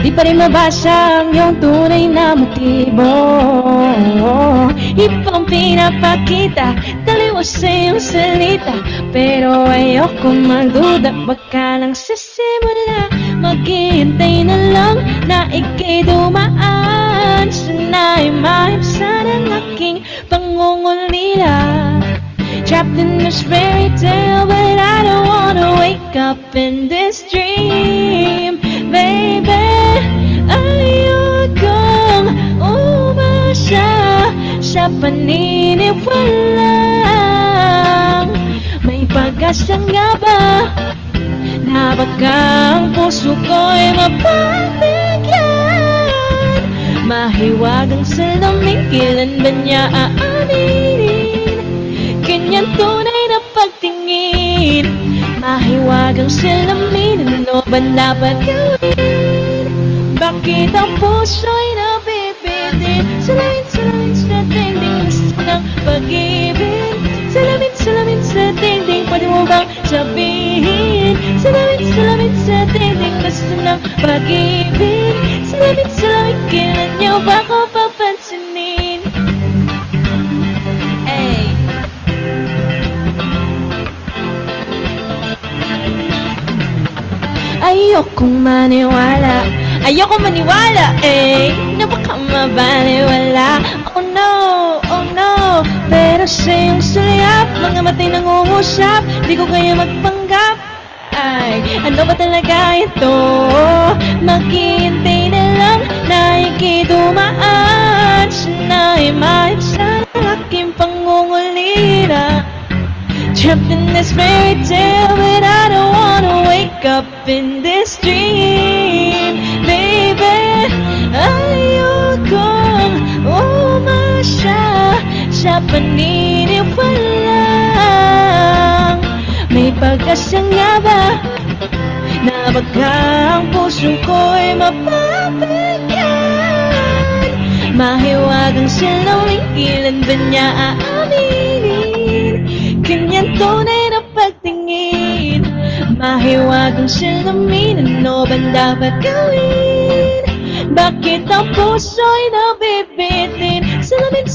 di pa rin mabasa ang iyong tunay na motibo. Ibang pinapakita, taliwas sa iyong salita, pero ayoko magduda, baka lang sa simula maghihintay na lang na ika'y dumaan. Sana'y mahipsan ang aking pangungulila, trapped in this fairy tale, but I don't wanna wake up in this dream. Baby, ayokong umasa sa paniniwalang may pag-asa nga ba na baka ang puso ko'y mapabigyan. Mahiwagang salamin, kailan ba niya aaminin? Kanyang tunay na pagtingin, mahiwagang salamin, ano ba dapat gawin? Bakit ang puso'y nabibitin? Salamin sa dingding, gusto ng pag-ibig. Salamin sa dingding, pwede mo bang sabihin? Salamin sa dingding, gusto ng pag-ibig. Salamin, kailan niyo ba ako papansinin? Ay. Ayokong maniwala, na baka mabaliwala. Oh no, pero sa iyong sulyap, mga matay nangungusap, di ko kaya magpanggap. Ay, ano ba talaga ito? Maghihintay na lang na ikidumaan. Siya ay maipsan ang aking pangungulira. Trapped in this fairy tale, but I don't wanna wake up in this dream. Baby, ayokong umasya sa paniniwalang may pag-asa nga ba na baka ang puso ko'y mapapagyan? Mahiwagang salamin, kailan ba niya aaminin? Kanyang tunay na pagtingin, mahiwagang salamin, ano ba dapat gawin? Bakit ang puso'y nabibitin? Salamin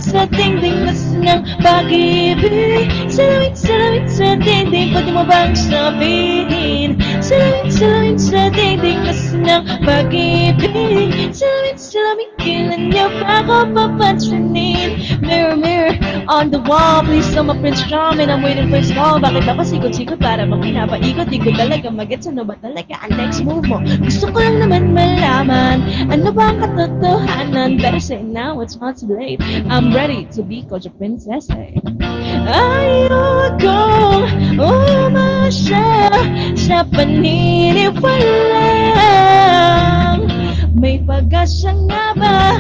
sa dingding, gusto ng pag-ibig. Salamin sa dingding, pwede mo bang sabihin? Salamin sa dingding, gusto ng pag-ibig. Salamin, kailan niyo pa ako papansinin? Mirror on the wall, please tell my Prince Charming I'm waiting for his call. Bakit ako sikot-sikot para magpinapaikot? Di ko talaga magets, ano ba talaga ang next move mo? Gusto ko lang naman malaman, ano ba ang katotohanan? Better say now, it's not too late. I'm ready to be called your princess. Ayokong umasya sa paniniwalang may pag-asa nga ba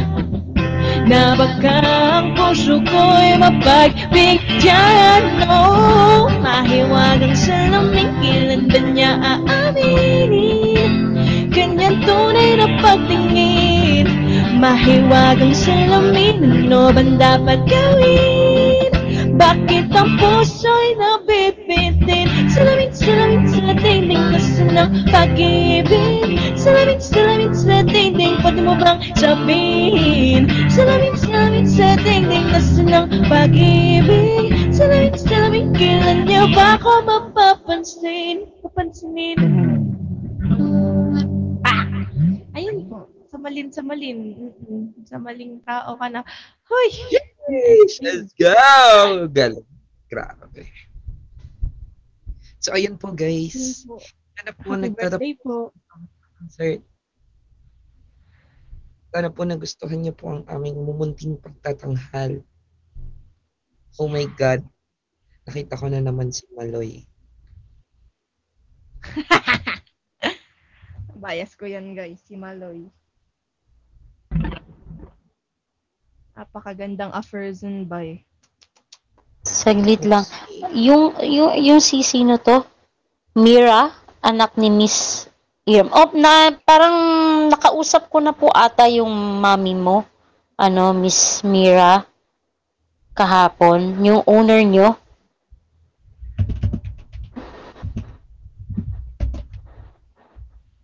na baka ang puso ko'y mapagbigyan? Oh, mahiwagang salamin, kailan ba niya aaminin? Kanyang tunay na pagtingin, mahiwagang salamin, ano ba dapat gawin? Bakit ang puso'y nabibitin? Salamin sa dingding, gusto ng pag-ibig. Salamin sa dingding, pwede mo bang sabihin? Salamin sa dingding, gusto ng pag-ibig. Salamin, kailan niyo ba ako mapapansinin? Ayun po, sa maling tao ka na. Hoy! Yes, let's go! Galing. Grabe. So, ayun po guys. Sana po birthday po. Concert. Sana po nagustuhan niyo po ang aming mumunting pagtatanghal. Oh my God. Nakita ko na naman si Maloy. Bias ko yan guys, si Maloy. Napakagandang Afrozen by. Saglit lang. Yung sino to? Mira, anak ni Miss Irm. Oh, parang nakausap ko na po ata yung mami mo. Miss Mira. Kahapon. Yung owner nyo.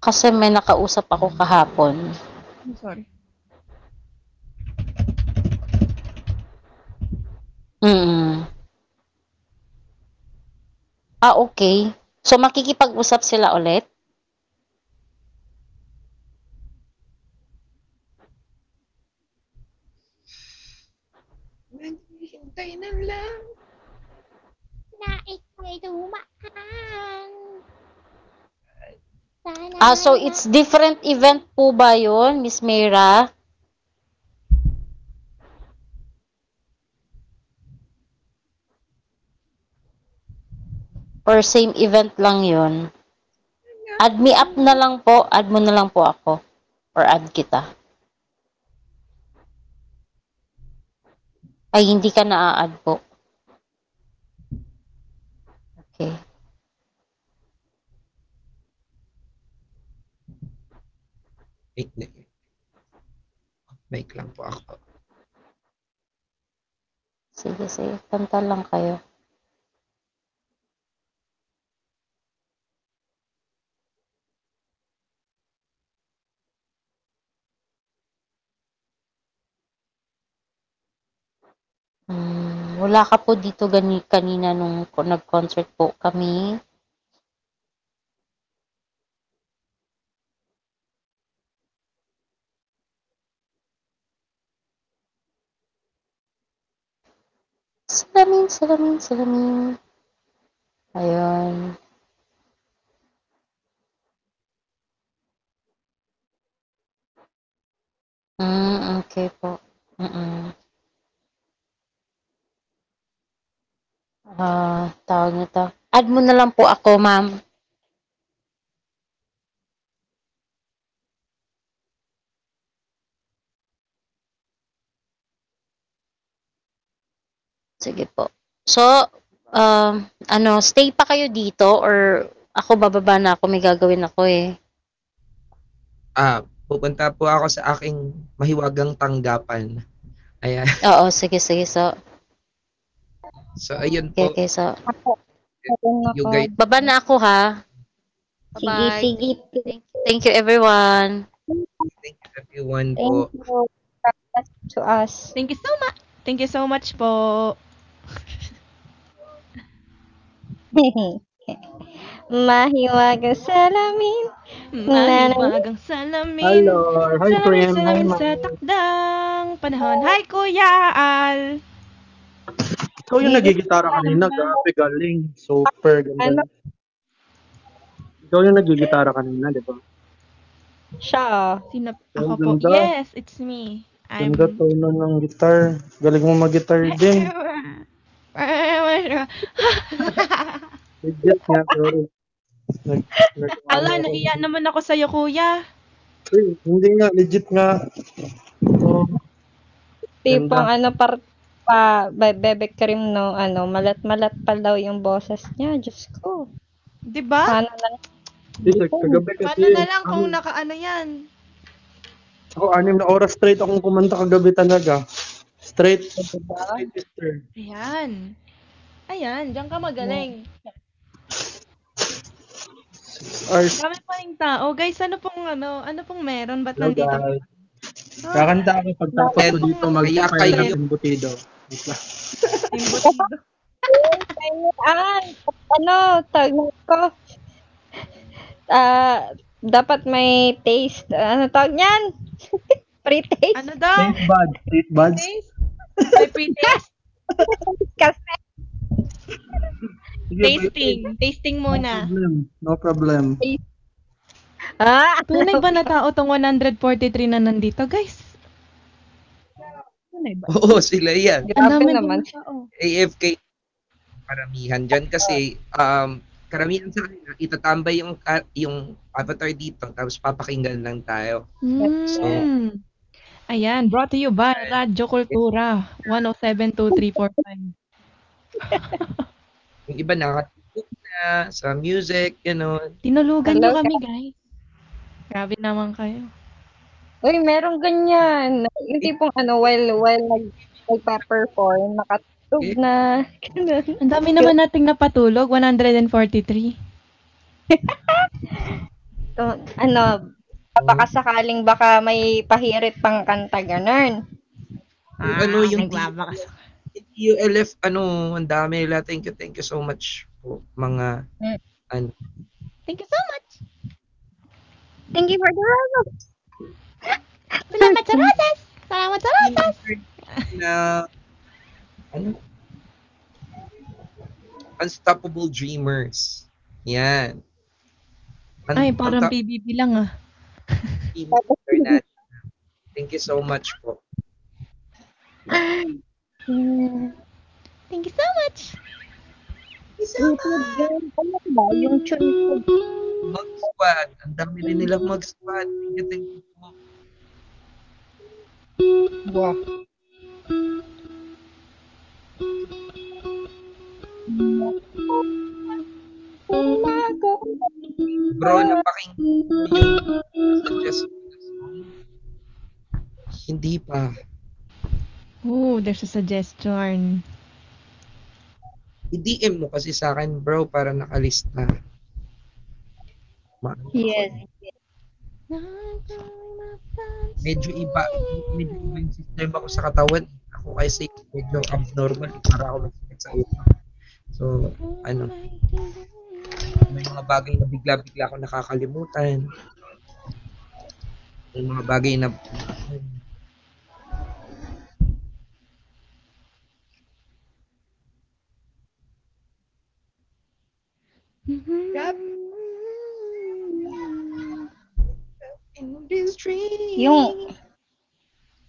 Kasi may nakausap ako kahapon. I'm sorry. Okay. So, makikipag-usap sila ulit? Maghihintay na lang. Nais ko'y dumaan. So it's different event po ba yun, Miss Mira? Or same event lang yun? Add me up na lang po. Add mo na lang po ako. Or add kita. Ay, hindi ka na-add po. Okay. Mic lang po ako. Sige. Kanta lang kayo. Wala ka po dito kanina nung nag-concert po kami. Salamin. Ayun. Okay po. Tawag nito. Add mo na lang po ako, ma'am. Sige po. So, stay pa kayo dito or ako bababa na ako, may gagawin ako eh. Pupunta po ako sa aking mahiwagang tanggapan. Ayan. Oo, sige. So, ayun po. Okay, so. You guys. Baba na ako ha. Bye-bye. Sige. Thank you everyone. Thank you everyone Thank po. you to us. Thank you so much. Thank you so much po. Mahiwagang salamin. Mahiwagang salamin. Hello. Hi, friend. Hi, Salamin ma'am. sa takdang panahon. Hi, Kuya Al. Ikaw yung nagigitara kanina, grabe galing. Super ganda. Ikaw yung nagigitara kanina, di ba? Siya. Ako po. Ganda. Yes, it's me. Ganda tono ng gitar. Galing mo mag-guitar din. Legit nga, sorry. Ala, nahiya naman ako sa'yo, Kuya. Hindi nga, legit nga. Tipong bebek cream no, malat-malat pa daw yung boses niya. Diyos ko. Diba? Paano na Kagabi kasi. Paano na lang kung nakaano yan? Ako, 6 na oras straight akong kumanta kagabi talaga. Straight. Ayan, diyan ka magaling. Dami pa ring tao. Guys, ano pong meron? Ba't Hello, nandito? guys. Kakanta ako pagtapos ko dito mag-fire ng embutido. tawag ko? Dapat may taste. Ano tawag niyan? Pre-taste? Ano daw? Taste buds. May pre-taste? Kasi. Tasting muna. No problem. Tunay ba na tao tong 143 na nandito, guys? Tunay ba? Oo, sila yan. Ang dami naman. AFK. Karamihan dyan kasi karamihan sa kanila itatambay yung avatar dito tapos papakinggan lang tayo. So, ayan, brought to you by Radyo Kultura 1072345. Yung iba nakatulog na sa music, Tinulugan nyo kami, guys. Grabe naman kayo. Uy, merong ganyan. Yung tipong while nagpa-perform, nakatulog na. Ang dami naman nating napatulog, 143. Baka sakaling baka may pahirit pang kanta ganun. yung ULF, ang dami nila. Thank you so much po, mga, Thank you so much. Thank you for the roses. Salamat sa roses. Salamat sa roses. Na, Unstoppable Dreamers. Yan. Ay, parang PBB lang ah. Thank you so much po. Thank you so much. Yung tune ko. Mag-squad. Ang dami din nilang mag-squad. Thank you po. Wow. Bro, napakinggan yung suggest ko na song. Hindi pa. Oh, there's a suggestion. I-DM mo kasi sa akin, bro, para nakalista. Yes. Medyo iba yung sistema ko sa katawan. Ako kasi medyo abnormal para ako mag-sakit sa ulo. So, may mga bagay na bigla-bigla ako nakakalimutan. May mga bagay na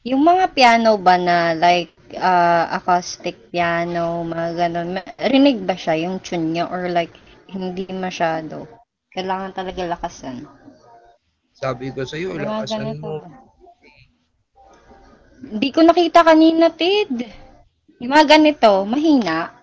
Yung mga piano ba na like acoustic piano, mga ganun, rinig ba siya yung tune niya or like hindi masyado? Kailangan talaga lakasan. sabi ko sa'yo, Mga lakasan ganito mo. ba? Hindi ko nakita kanina, Tid. Yung mga ganito, mahina.